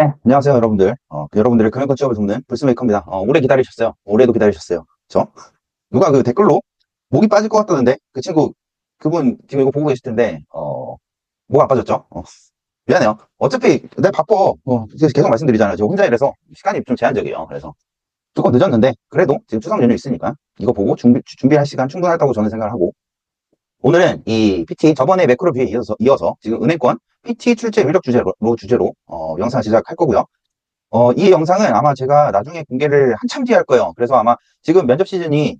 안녕하세요, 여러분들. 여러분들의 금융권 취업을 돕는 불스메이커입니다. 오래 기다리셨어요. 올해도 기다리셨어요. 그쵸? 누가 그 댓글로 목이 빠질 것 같다는데, 그 친구, 그분 지금 이거 보고 계실 텐데, 목 안 빠졌죠? 미안해요. 어차피 내가 바빠. 계속 말씀드리잖아요. 저 혼자 일해서 시간이 좀 제한적이에요. 그래서 조금 늦었는데, 그래도 지금 추석 연휴 있으니까 이거 보고 준비할 시간 충분하다고 저는 생각을 하고, 오늘은 이 PT 저번에 매크로뷰에 이어서 지금 은행권 PT 출제 인력 주제로 영상 제작할 거고요. 이 영상은 아마 제가 나중에 공개를 한참 뒤에 할 거예요. 그래서 아마 지금 면접 시즌이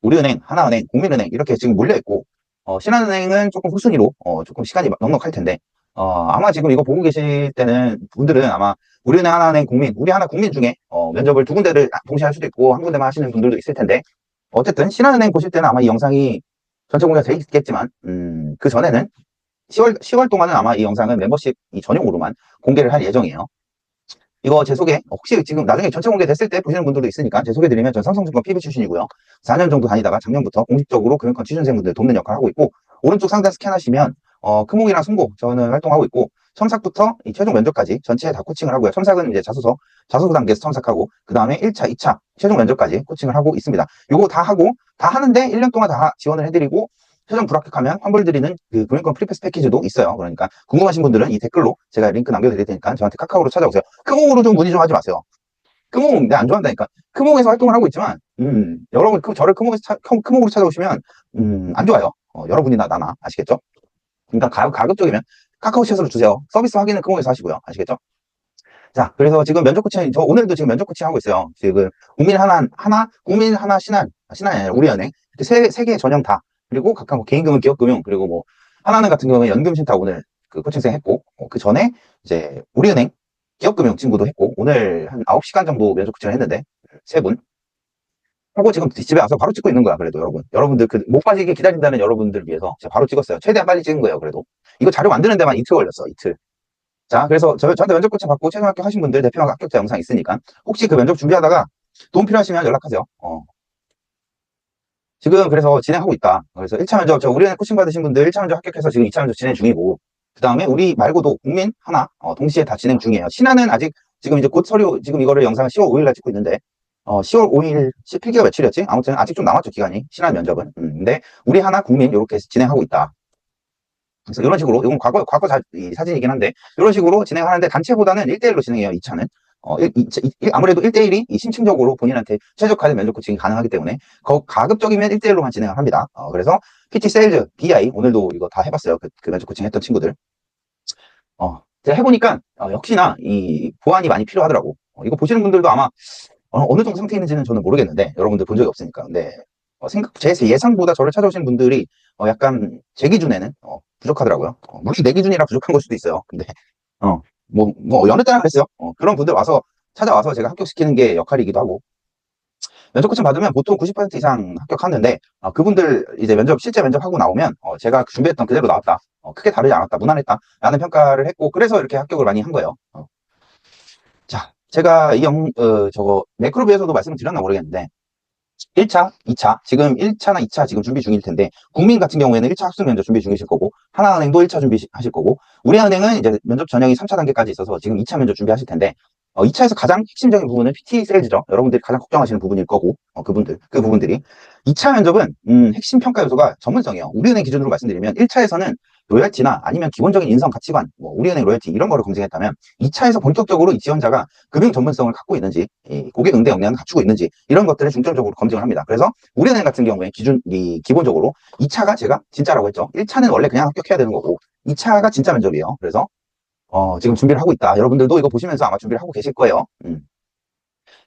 우리은행, 하나은행, 국민은행 이렇게 지금 몰려있고, 신한은행은 조금 후순위로, 조금 시간이 넉넉할 텐데, 아마 지금 이거 보고 계실 때는 분들은 아마 우리은행, 하나은행, 국민, 우리 하나 국민 중에, 면접을 두 군데를 동시에 할 수도 있고, 한 군데만 하시는 분들도 있을 텐데, 어쨌든 신한은행 보실 때는 아마 이 영상이 전체 공개가 돼 있겠지만, 그 전에는 10월 동안은 아마 이 영상은 멤버십 이 전용으로만 공개를 할 예정이에요. 이거 제 소개, 혹시 지금 나중에 전체 공개됐을 때 보시는 분들도 있으니까 제 소개드리면 전 삼성증권 PB 출신이고요. 4년 정도 다니다가 작년부터 공식적으로 금융권 취준생분들 돕는 역할을 하고 있고, 오른쪽 상단 스캔하시면, 크몽이랑 송고 저는 활동하고 있고, 첨삭부터 이 최종 면접까지 전체 다 코칭을 하고요. 첨삭은 이제 자소서 단계에서 첨삭하고, 그 다음에 1차, 2차, 최종 면접까지 코칭을 하고 있습니다. 요거 다 하고, 다 하는데 1년 동안 다 지원을 해드리고, 최종 불합격하면 환불 드리는 그 금융권 프리패스 패키지도 있어요. 그러니까 궁금하신 분들은 이 댓글로 제가 링크 남겨드릴 테니까 저한테 카카오로 찾아오세요. 크몽으로 좀 문의 좀 하지 마세요. 크몽 내가 안 좋아한다니까. 크몽에서 활동을 하고 있지만 여러분 저를 크몽으로 찾아오시면 안 좋아요. 여러분이나 나나 아시겠죠? 그러니까 가급적이면 카카오챗으로 주세요. 서비스 확인은 크몽에서 하시고요. 아시겠죠? 자, 그래서 지금 면접 코칭, 저 오늘도 지금 면접 코칭 하고 있어요. 지금 국민 하나, 신한이 아니라 우리은행. 세 개 전형 다. 그리고 각각 뭐 개인금융, 기업금융, 그리고 뭐, 하나은행 같은 경우에 연금신탁 오늘 그 코칭생 했고, 그 전에 이제 우리은행 기업금융 친구도 했고, 오늘 한 9시간 정도 면접 코칭을 했는데, 세 분. 하고 지금 집에 와서 바로 찍고 있는 거야, 그래도 여러분. 여러분들 그 못 빠지게 기다린다는 여러분들을 위해서 제가 바로 찍었어요. 최대한 빨리 찍은 거예요, 그래도. 이거 자료 만드는 데만 이틀 걸렸어, 이틀. 자, 그래서 저한테 면접 코칭 받고 최종 합격하신 분들 대표 합격자 영상 있으니까 혹시 그 면접 준비하다가 도움 필요하시면 연락하세요. 지금 그래서 진행하고 있다. 그래서 1차 면접, 우리은행 코칭 받으신 분들 1차 면접 합격해서 지금 2차 면접 진행 중이고, 그 다음에 우리 말고도 국민 하나, 동시에 다 진행 중이에요. 신한은 아직 지금 이제 곧 서류, 지금 이거를 영상을 10월 5일 날 찍고 있는데, 10월 5일, 필기가 며칠이었지? 아무튼 아직 좀 남았죠, 기간이. 신한 면접은. 근데 우리 하나 국민 이렇게 진행하고 있다. 그래서 이런 식으로, 이건 과거 사진이긴 한데, 이런 식으로 진행하는데 단체보다는 1대1로 진행해요, 2차는. 아무래도 1대1이 심층적으로 본인한테 최적화된 면접 코칭이 가능하기 때문에, 가급적이면 1대1로만 진행을 합니다. 그래서 PT 세일즈, BI, 오늘도 이거 다 해봤어요. 그 면접 코칭 했던 친구들. 제가 해보니까, 역시나 이 보완이 많이 필요하더라고. 이거 보시는 분들도 아마, 어느 정도 상태에 있는지는 저는 모르겠는데, 여러분들 본 적이 없으니까. 근데, 제 예상보다 저를 찾아오시는 분들이, 약간, 제 기준에는, 부족하더라고요. 물론 내 기준이라 부족한 걸 수도 있어요. 근데, 여느 때나 그랬어요. 그런 분들 찾아와서 제가 합격시키는 게 역할이기도 하고. 면접 코칭 받으면 보통 90% 이상 합격하는데, 그분들 이제 실제 면접하고 나오면, 제가 준비했던 그대로 나왔다. 크게 다르지 않았다. 무난했다. 라는 평가를 했고, 그래서 이렇게 합격을 많이 한 거예요. 자, 제가 매크로비에서도 말씀을 드렸나 모르겠는데, 1차, 2차, 지금 1차나 2차 지금 준비 중일 텐데, 국민 같은 경우에는 1차 학습 면접 준비 중이실 거고, 하나은행도 1차 준비하실 거고, 우리은행은 이제 면접 전형이 3차 단계까지 있어서 지금 2차 면접 준비하실 텐데, 2차에서 가장 핵심적인 부분은 PT 세일즈죠. 여러분들이 가장 걱정하시는 부분일 거고, 그 부분들이. 2차 면접은, 핵심 평가 요소가 전문성이에요. 우리은행 기준으로 말씀드리면, 1차에서는 로열티나 아니면 기본적인 인성 가치관, 우리은행 로열티 이런 거를 검증했다면, 2차에서 본격적으로 이 지원자가 금융 전문성을 갖고 있는지, 고객 응대 역량을 갖추고 있는지, 이런 것들을 중점적으로 검증을 합니다. 그래서 우리은행 같은 경우에 기본적으로 2차가 제가 진짜라고 했죠. 1차는 원래 그냥 합격해야 되는 거고, 2차가 진짜 면접이에요. 그래서, 지금 준비를 하고 있다. 여러분들도 이거 보시면서 아마 준비를 하고 계실 거예요.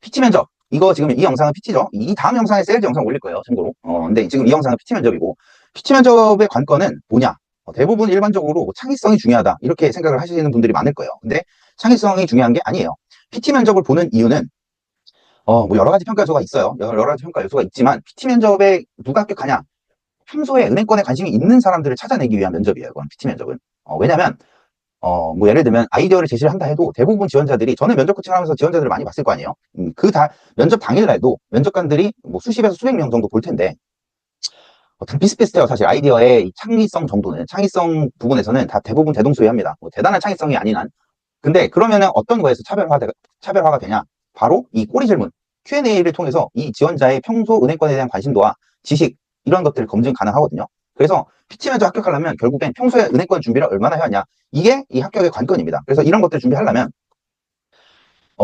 PT 면접. 이거 지금 이 영상은 PT죠. 이 다음 영상에 세일즈 영상 올릴 거예요. 참고로. 근데 지금 이 영상은 PT 면접이고, PT 면접의 관건은 뭐냐? 대부분 일반적으로 뭐 창의성이 중요하다. 이렇게 생각을 하시는 분들이 많을 거예요. 근데 창의성이 중요한 게 아니에요. PT 면접을 보는 이유는, 뭐 여러 가지 평가 요소가 있어요. 여러 가지 평가 요소가 있지만, PT 면접에 누가 합격하냐? 평소에 은행권에 관심이 있는 사람들을 찾아내기 위한 면접이에요. 이건 PT 면접은. 왜냐면, 뭐 예를 들면 아이디어를 제시를 한다 해도 대부분 지원자들이, 저는 면접 코칭을 하면서 지원자들을 많이 봤을 거 아니에요. 면접 당일날도 면접관들이 뭐 수십에서 수백 명 정도 볼 텐데, 비슷비슷해요. 사실 아이디어의 창의성 정도는, 창의성 부분에서는 다 대부분 대동소이합니다. 뭐 대단한 창의성이 아닌 한, 근데 그러면은 어떤 거에서 차별화가 되냐? 바로 이 꼬리 질문, Q&A를 통해서 이 지원자의 평소 은행권에 대한 관심도와 지식, 이런 것들을 검증 가능하거든요. 그래서 피치 면접 합격하려면 결국엔 평소에 은행권 준비를 얼마나 해왔냐? 이게 이 합격의 관건입니다. 그래서 이런 것들 준비하려면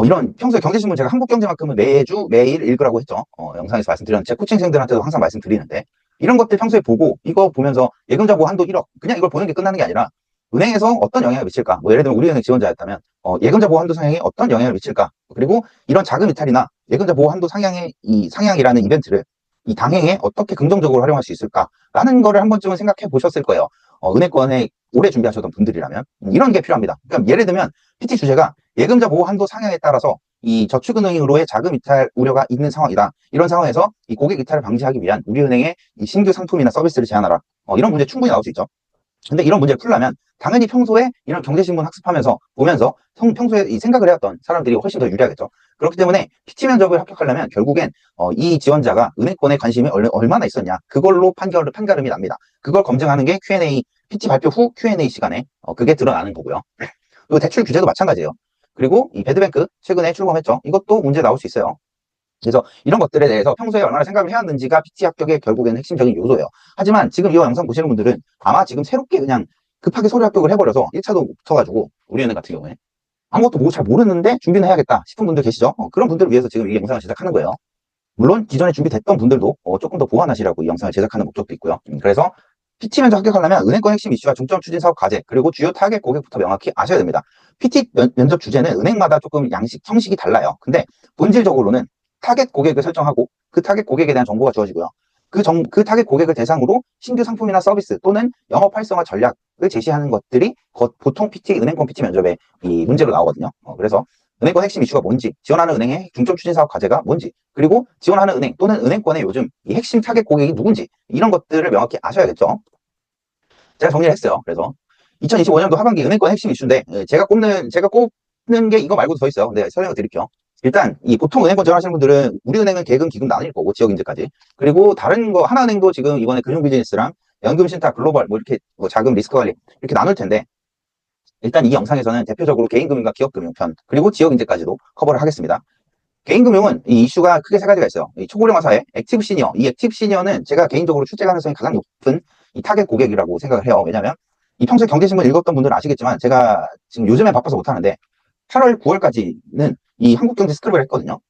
이런 평소에 경제신문 제가 한국경제만큼은 매주 매일 읽으라고 했죠. 영상에서 말씀드렸는데 제 코칭생들한테도 항상 말씀드리는데 이런 것들 평소에 보고 이거 보면서 예금자 보호 한도 1억 그냥 이걸 보는 게 끝나는 게 아니라 은행에서 어떤 영향을 미칠까? 뭐 예를 들면 우리은행 지원자였다면 예금자 보호 한도 상향에 어떤 영향을 미칠까? 그리고 이런 자금 이탈이나 예금자 보호 한도 상향의 이 상향이라는 이벤트를 이 당행에 어떻게 긍정적으로 활용할 수 있을까라는 거를 한 번쯤은 생각해 보셨을 거예요. 은행권에 오래 준비하셨던 분들이라면 이런 게 필요합니다. 그러니까 예를 들면 PT 주제가 예금자 보호 한도 상향에 따라서 이 저축은행으로의 자금 이탈 우려가 있는 상황이다. 이런 상황에서 이 고객 이탈을 방지하기 위한 우리은행의 이 신규 상품이나 서비스를 제안하라. 이런 문제 충분히 나올 수 있죠. 근데 이런 문제를 풀려면 당연히 평소에 이런 경제신문 학습하면서 보면서 평소에 이 생각을 해왔던 사람들이 훨씬 더 유리하겠죠. 그렇기 때문에 PT 면접을 합격하려면 결국엔 이 지원자가 은행권에 관심이 얼마나 있었냐 그걸로 판가름이 납니다. 그걸 검증하는 게 Q&A PT 발표 후 Q&A 시간에 그게 드러나는 거고요. 그리고 대출 규제도 마찬가지예요. 그리고 이 배드뱅크 최근에 출범했죠. 이것도 문제 나올 수 있어요. 그래서 이런 것들에 대해서 평소에 얼마나 생각을 해왔는지가 PT 합격의 결국에는 핵심적인 요소예요. 하지만 지금 이 영상 보시는 분들은 아마 지금 새롭게 그냥 급하게 서류 합격을 해버려서 1차도 붙어가지고 우리은행 같은 경우에 아무것도 잘 모르는데 준비는 해야겠다 싶은 분들 계시죠? 그런 분들을 위해서 지금 이 영상을 제작하는 거예요. 물론 기존에 준비됐던 분들도 조금 더 보완하시라고 이 영상을 제작하는 목적도 있고요. 그래서 PT 면접 합격하려면 은행권 핵심 이슈와 중점 추진 사업 과제 그리고 주요 타겟 고객부터 명확히 아셔야 됩니다. PT 면접 주제는 은행마다 조금 형식이 달라요. 근데 본질적으로는 타겟 고객을 설정하고 그 타겟 고객에 대한 정보가 주어지고요. 그 타겟 고객을 대상으로 신규 상품이나 서비스 또는 영업 활성화 전략을 제시하는 것들이 보통 은행권 PT 면접의 이 문제로 나오거든요. 그래서 은행권 핵심 이슈가 뭔지, 지원하는 은행의 중점 추진 사업 과제가 뭔지, 그리고 지원하는 은행 또는 은행권의 요즘 이 핵심 타겟 고객이 누군지 이런 것들을 명확히 아셔야겠죠. 제가 정리를 했어요. 그래서 2025년도 하반기 은행권 핵심 이슈인데 제가 꼽는 게 이거 말고도 더 있어요. 근데 설명을 드릴게요. 일단 이 보통 은행권 지원하시는 분들은 우리은행은 계금, 기금 나눌 거고 지역인재까지. 그리고 다른 거 하나은행도 지금 이번에 금융 비즈니스랑 연금 신탁, 글로벌 뭐 이렇게 자금 리스크 관리 이렇게 나눌 텐데 일단 이 영상에서는 대표적으로 개인금융과 기업금융 편 그리고 지역인재까지도 커버를 하겠습니다. 개인금융은 이 이슈가 크게 세 가지가 있어요. 이 초고령화 사회, 액티브 시니어. 이 액티브 시니어는 제가 개인적으로 출제 가능성이 가장 높은 이 타겟 고객이라고 생각을 해요. 왜냐하면 이 평소에 경제신문 읽었던 분들은 아시겠지만 제가 지금 요즘에 바빠서 못하는데 8월, 9월까지는 이 한국경제 스크립을 했거든요.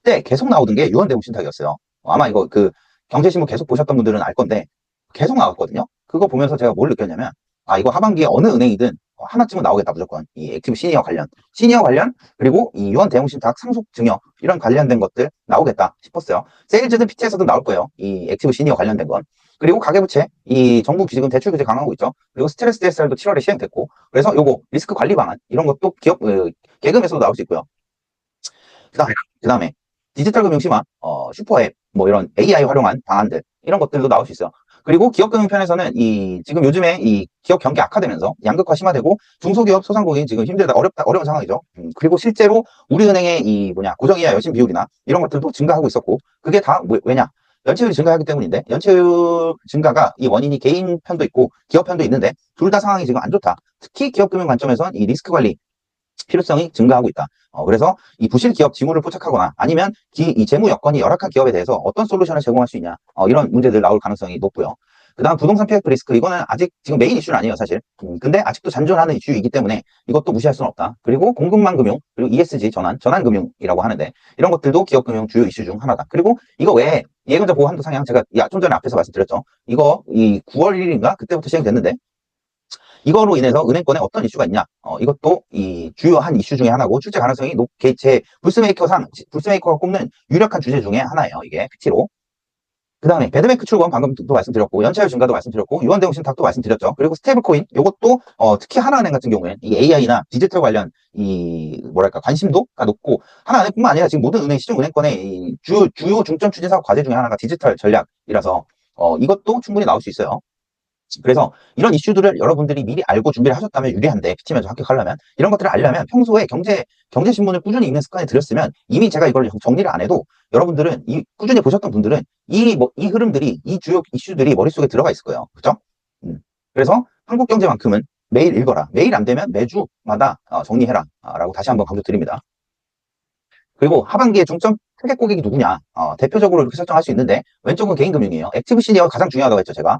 그때 계속 나오던 게 유언대응 신탁이었어요. 아마 이거 그 경제신문 계속 보셨던 분들은 알 건데 계속 나왔거든요. 그거 보면서 제가 뭘 느꼈냐면 이거 하반기에 어느 은행이든 하나쯤은 나오겠다 무조건. 이 액티브 시니어 관련 그리고 이 유언 대응 신탁 상속 증여 이런 관련된 것들 나오겠다 싶었어요. 세일즈든 PT에서도 나올 거예요. 이 액티브 시니어 관련된 건. 그리고 가계부채 이 정부 지금 대출 규제 강화하고 있죠. 그리고 스트레스 DSR도 7월에 시행됐고 그래서 요거 리스크 관리 방안 이런 것도 개금에서도 나올 수 있고요. 그다음에 디지털 금융 심화, 슈퍼앱, 뭐 이런 AI 활용한 방안들 이런 것들도 나올 수 있어요. 그리고 기업금융 편에서는 지금 요즘에 이 기업 경기 악화되면서 양극화 심화되고 중소기업 소상공인 지금 힘들다 어려운 상황이죠. 그리고 실제로 우리은행의 고정이자 여신 비율이나 이런 것들도 증가하고 있었고 그게 다 왜냐? 연체율이 증가하기 때문인데 연체율 증가가 이 원인이 개인 편도 있고 기업 편도 있는데 둘 다 상황이 지금 안 좋다. 특히 기업금융 관점에선 이 리스크 관리 필요성이 증가하고 있다. 그래서 이 부실 기업 징후를 포착하거나 아니면 이 재무 여건이 열악한 기업에 대해서 어떤 솔루션을 제공할 수 있냐 이런 문제들 나올 가능성이 높고요. 그다음 부동산 PF 리스크 이거는 아직 지금 메인 이슈는 아니에요 사실. 근데 아직도 잔존하는 이슈이기 때문에 이것도 무시할 수는 없다. 그리고 공급망 금융 그리고 ESG 전환 금융이라고 하는데 이런 것들도 기업 금융 주요 이슈 중 하나다. 그리고 이거 외에 예금자 보호 한도 상향 제가 좀 전에 앞에서 말씀드렸죠. 이거 이 9월 1일인가 그때부터 시행됐는데 이거로 인해서 은행권에 어떤 이슈가 있냐? 이것도 이 주요한 이슈 중에 하나고 출제 가능성이 높게 불스메이커가 꼽는 유력한 주제 중에 하나예요. 이게 PT로. 그 다음에 배드뱅크 출범 방금도 말씀드렸고 연체율 증가도 말씀드렸고 유언대응 신탁도 말씀드렸죠. 그리고 스테이블코인 이것도 특히 하나은행 같은 경우에는 이 AI나 디지털 관련 관심도가 높고 하나은행뿐만 아니라 지금 모든 은행 시중은행권의 이 주요 중점 추진 사업 과제 중에 하나가 디지털 전략이라서 이것도 충분히 나올 수 있어요. 그래서 이런 이슈들을 여러분들이 미리 알고 준비를 하셨다면 유리한데 PT 면접 합격하려면 이런 것들을 알려면 평소에 경제신문을 꾸준히 읽는 습관이 들였으면 이미 제가 이걸 정리를 안 해도 여러분들은 꾸준히 보셨던 분들은 이 흐름들이 이 주요 이슈들이 머릿속에 들어가 있을 거예요. 그죠? 그래서 한국경제만큼은 매일 읽어라. 매일 안 되면 매주마다 정리해라. 라고 다시 한번 강조드립니다. 그리고 하반기에 중점 타겟 고객이 누구냐? 대표적으로 이렇게 설정할 수 있는데, 왼쪽은 개인금융이에요. 액티브 시니어가 가장 중요하다고 했죠, 제가.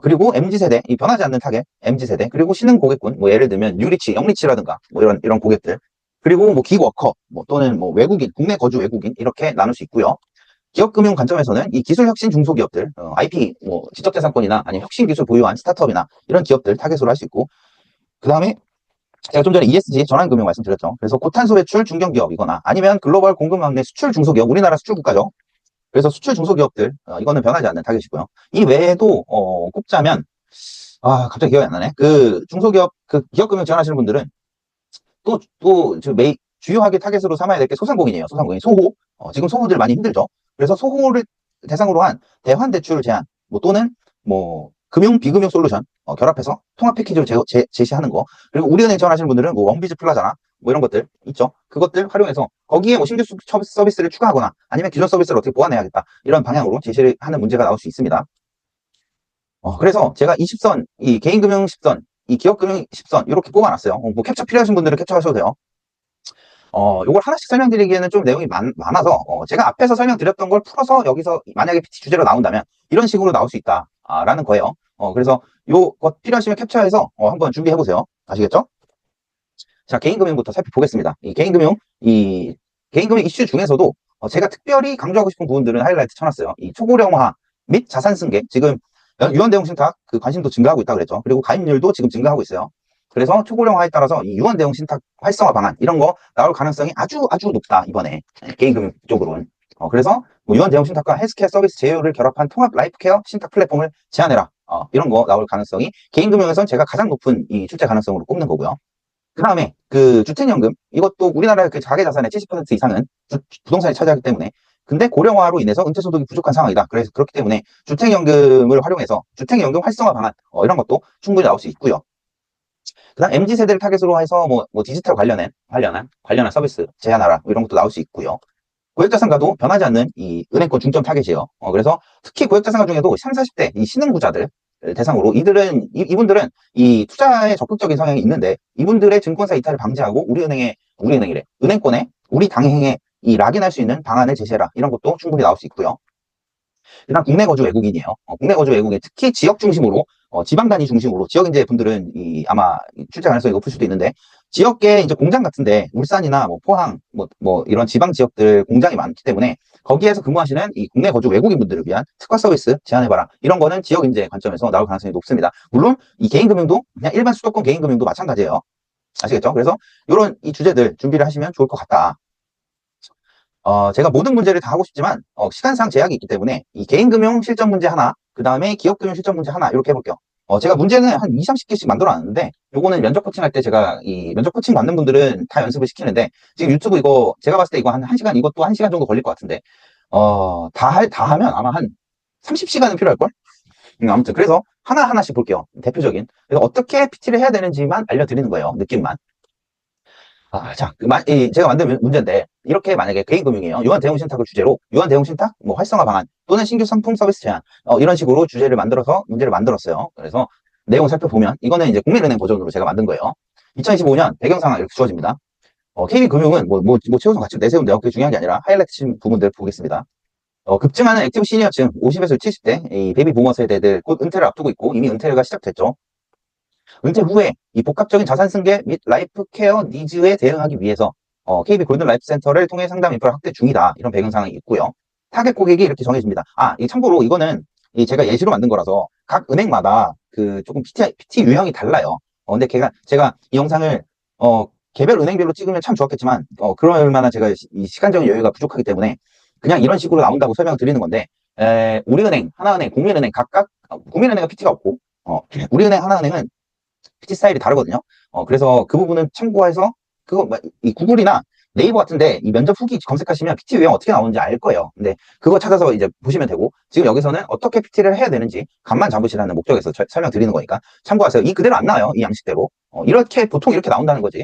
그리고 MZ세대, 이 변하지 않는 타겟, MZ세대, 그리고 신흥 고객군, 뭐 예를 들면 뉴리치, 영리치라든가, 뭐 이런 고객들. 그리고 뭐 기워커, 뭐 또는 뭐 외국인, 국내 거주 외국인, 이렇게 나눌 수 있고요. 기업금융 관점에서는 이 기술 혁신 중소기업들, IP, 뭐 지적재산권이나 아니면 혁신 기술 보유한 스타트업이나 이런 기업들 타겟으로 할 수 있고, 그 다음에 제가 좀 전에 ESG 전환금융 말씀드렸죠. 그래서 고탄소 배출 중견기업이거나 아니면 글로벌 공급 막내 수출 중소기업, 우리나라 수출 국가죠. 그래서 수출 중소기업들, 이거는 변하지 않는 타겟이고요. 이 외에도 꼽자면, 갑자기 기억이 안 나네. 그 중소기업, 그 기업금융 지원하시는 분들은 주요하게 타겟으로 삼아야 될 게 소상공인이에요. 소상공인, 소호. 지금 소호들 많이 힘들죠. 그래서 소호를 대상으로 한 대환대출 제한, 뭐 또는 뭐 금융, 비금융 솔루션 결합해서 통합 패키지로 제시하는 거. 그리고 우리은행 지원하시는 분들은 뭐 원비즈 플라자나 뭐 이런 것들 있죠. 그것들 활용해서 거기에 뭐 신규 서비스를 추가하거나 아니면 기존 서비스를 어떻게 보완해야겠다. 이런 방향으로 제시를 하는 문제가 나올 수 있습니다. 그래서 제가 이 10선, 이 개인금융 10선, 이 기업금융 10선 이렇게 뽑아놨어요. 뭐 캡처 필요하신 분들은 캡처하셔도 돼요. 요걸 하나씩 설명드리기에는 좀 내용이 많아서, 제가 앞에서 설명드렸던 걸 풀어서 여기서 만약에 PT 주제로 나온다면 이런 식으로 나올 수 있다, 라는 거예요. 그래서 요것 필요하시면 캡처해서, 한번 준비해보세요. 아시겠죠? 자, 개인금융부터 살펴보겠습니다. 이 개인금융 이슈 중에서도, 제가 특별히 강조하고 싶은 부분들은 하이라이트 쳐놨어요. 이 초고령화 및 자산 승계, 지금 유언대용 신탁 그 관심도 증가하고 있다고 그랬죠. 그리고 가입률도 지금 증가하고 있어요. 그래서 초고령화에 따라서 이 유언대용 신탁 활성화 방안 이런 거 나올 가능성이 아주 높다 이번에 개인금융 쪽으로는. 그래서 뭐 유언대용 신탁과 헬스케어 서비스 제휴를 결합한 통합 라이프케어 신탁 플랫폼을 제안해라. 이런 거 나올 가능성이 개인금융에선 제가 가장 높은 이 출제 가능성으로 꼽는 거고요. 그 다음에 그 주택연금 이것도 우리나라의 그 가계자산의 70% 이상은 부동산이 차지하기 때문에, 근데 고령화로 인해서 은퇴소득이 부족한 상황이다. 그래서 그렇기 때문에 주택연금을 활용해서 주택연금 활성화 방안 이런 것도 충분히 나올 수 있고요. 그다음 MZ세대를 타겟으로 해서 뭐 디지털 관련한 서비스 제한하라 뭐 이런 것도 나올 수 있고요. 고액자산가도 변하지 않는 이 은행권 중점 타겟이에요. 그래서 특히 고액자산가 중에도 30, 40대 이 신흥부자들 대상으로 이분들은 이 투자에 적극적인 성향이 있는데, 이분들의 증권사 이탈을 방지하고 우리은행이래. 은행권에 우리 당행에 이 락인할 수 있는 방안을 제시해라. 이런 것도 충분히 나올 수 있고요. 그다음 국내 거주 외국인이에요. 국내 거주 외국인 특히 지역 중심으로, 지방 단위 중심으로 지역 인재 분들은 아마 출제 가능성이 높을 수도 있는데, 지역계 이제 공장 같은데 울산이나 뭐 포항 뭐 이런 지방 지역들 공장이 많기 때문에 거기에서 근무하시는 이 국내 거주 외국인 분들을 위한 특화 서비스 제안해봐라. 이런 거는 지역 인재 관점에서 나올 가능성이 높습니다. 물론 이 개인금융도 그냥 일반 수도권 개인금융도 마찬가지예요. 아시겠죠? 그래서 이런 이 주제들 준비를 하시면 좋을 것 같다. 제가 모든 문제를 다 하고 싶지만, 시간상 제약이 있기 때문에, 이 개인금융 실전 문제 하나, 그 다음에 기업금융 실전 문제 하나, 이렇게 해볼게요. 제가 문제는 한 20, 30개씩 만들어 놨는데, 요거는 면접 코칭 할 때 제가, 이 면접 코칭 받는 분들은 다 연습을 시키는데, 지금 유튜브 이거, 제가 봤을 때 이거 한 1시간, 이것도 1시간 정도 걸릴 것 같은데, 다 하면 아마 한 30시간은 필요할걸? 아무튼, 그래서 하나하나씩 볼게요. 대표적인. 그래서 어떻게 PT를 해야 되는지만 알려드리는 거예요. 느낌만. 자, 제가 만든 문제인데, 이렇게 만약에 개인금융이에요. 유한대응신탁을 주제로, 유한대응신탁, 뭐, 활성화 방안, 또는 신규 상품 서비스 제한, 이런 식으로 주제를 만들어서 문제를 만들었어요. 그래서 내용을 살펴보면, 이거는 이제 국민은행 버전으로 제가 만든 거예요. 2025년 배경상황 이렇게 주어집니다. KB금융은 최우선 가치를 내세운데요. 그게 중요한 게 아니라 하이라이트 친 부분들 보겠습니다. 급증하는 액티브 시니어층, 50에서 70대, 이 베이비 부머 세대들 곧 은퇴를 앞두고 있고, 이미 은퇴가 시작됐죠. 은퇴 후에 이 복합적인 자산 승계 및 라이프 케어 니즈에 대응하기 위해서 KB 골든 라이프 센터를 통해 상담 인프라 확대 중이다. 이런 배경 상황이 있고요. 타겟 고객이 이렇게 정해집니다. 참고로 이거는 제가 예시로 만든 거라서 각 은행마다 그 조금 PT 유형이 달라요. 근데 제가 이 영상을 개별 은행별로 찍으면 참 좋았겠지만 그럴 만한 제가 이 시간적인 여유가 부족하기 때문에 그냥 이런 식으로 나온다고 설명을 드리는 건데, 우리은행, 하나은행, 국민은행 각각 국민은행은 PT가 없고 우리은행, 하나은행은 PT 스타일이 다르거든요. 그래서 그 부분은 참고해서 이 구글이나 네이버 같은데 이 면접 후기 검색하시면 PT 유형 어떻게 나오는지 알 거예요. 근데 그거 찾아서 이제 보시면 되고, 지금 여기서는 어떻게 PT를 해야 되는지 감만 잡으시라는 목적에서 설명드리는 거니까 참고하세요. 이 그대로 안 나와요. 이 양식대로. 보통 이렇게 나온다는 거지.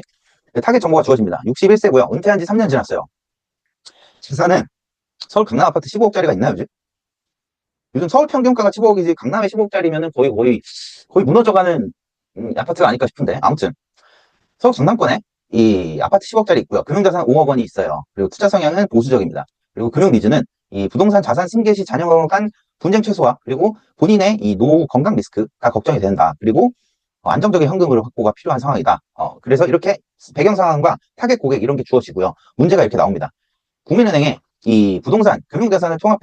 타겟 정보가 주어집니다. 61세고요. 은퇴한 지 3년 지났어요. 재산은 서울 강남 아파트 15억짜리가 있나요, 요즘 서울 평균가가 15억이지 강남에 15억짜리면은 거의 무너져가는 아파트가 아닐까 싶은데, 아무튼 서울 강남권에 이 아파트 10억짜리 있고요. 금융자산 5억 원이 있어요. 그리고 투자 성향은 보수적입니다. 그리고 금융 니즈는 이 부동산 자산 승계 시 자녀 간 분쟁 최소화, 그리고 본인의 이 노후 건강 리스크가 걱정이 된다. 그리고 안정적인 현금으로 확보가 필요한 상황이다. 그래서 이렇게 배경 상황과 타겟 고객 이런 게 주어지고요. 문제가 이렇게 나옵니다. 국민은행에 이 부동산, 금융자산을 통합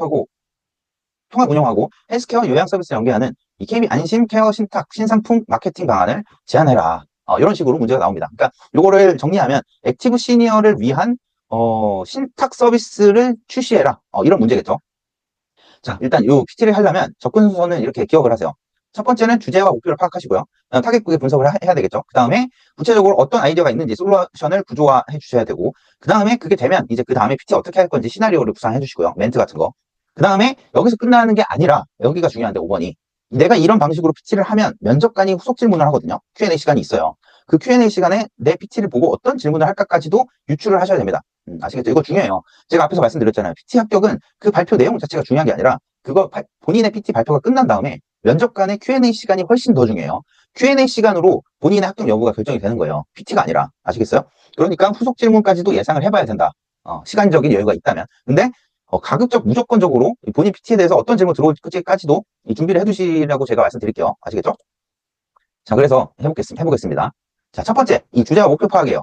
운영하고 헬스케어 요양 서비스 연계하는 이 KB 안심 케어 신탁 신상품 마케팅 방안을 제안해라. 이런 식으로 문제가 나옵니다. 그러니까 요거를 정리하면 액티브 시니어를 위한 신탁 서비스를 출시해라. 이런 문제겠죠. 자, 일단 요 PT를 하려면 접근 순서는 이렇게 기억을 하세요. 첫 번째는 주제와 목표를 파악하시고요. 타겟 고객 분석을 해야 되겠죠. 그 다음에 구체적으로 어떤 아이디어가 있는지 솔루션을 구조화해 주셔야 되고, 그 다음에 그게 되면 이제 그 다음에 PT 어떻게 할 건지 시나리오를 구상해 주시고요. 멘트 같은 거. 그 다음에 여기서 끝나는 게 아니라, 여기가 중요한데 5번이. 내가 이런 방식으로 PT를 하면 면접관이 후속 질문을 하거든요. Q&A 시간이 있어요. 그 Q&A 시간에 내 PT를 보고 어떤 질문을 할까까지도 유추를 하셔야 됩니다. 아시겠죠? 이거 중요해요. 제가 앞에서 말씀드렸잖아요. PT 합격은 그 발표 내용 자체가 중요한 게 아니라, 그거 본인의 PT 발표가 끝난 다음에 면접관의 Q&A 시간이 훨씬 더 중요해요. Q&A 시간으로 본인의 합격 여부가 결정이 되는 거예요. PT가 아니라. 아시겠어요? 그러니까 후속 질문까지도 예상을 해봐야 된다. 시간적인 여유가 있다면. 근데 가급적 무조건적으로 본인 PT에 대해서 어떤 질문 들어올지까지도 준비를 해두시라고 제가 말씀드릴게요. 아시겠죠? 자, 그래서 해보겠습니다. 자, 첫 번째, 이 주제와 목표 파악이에요.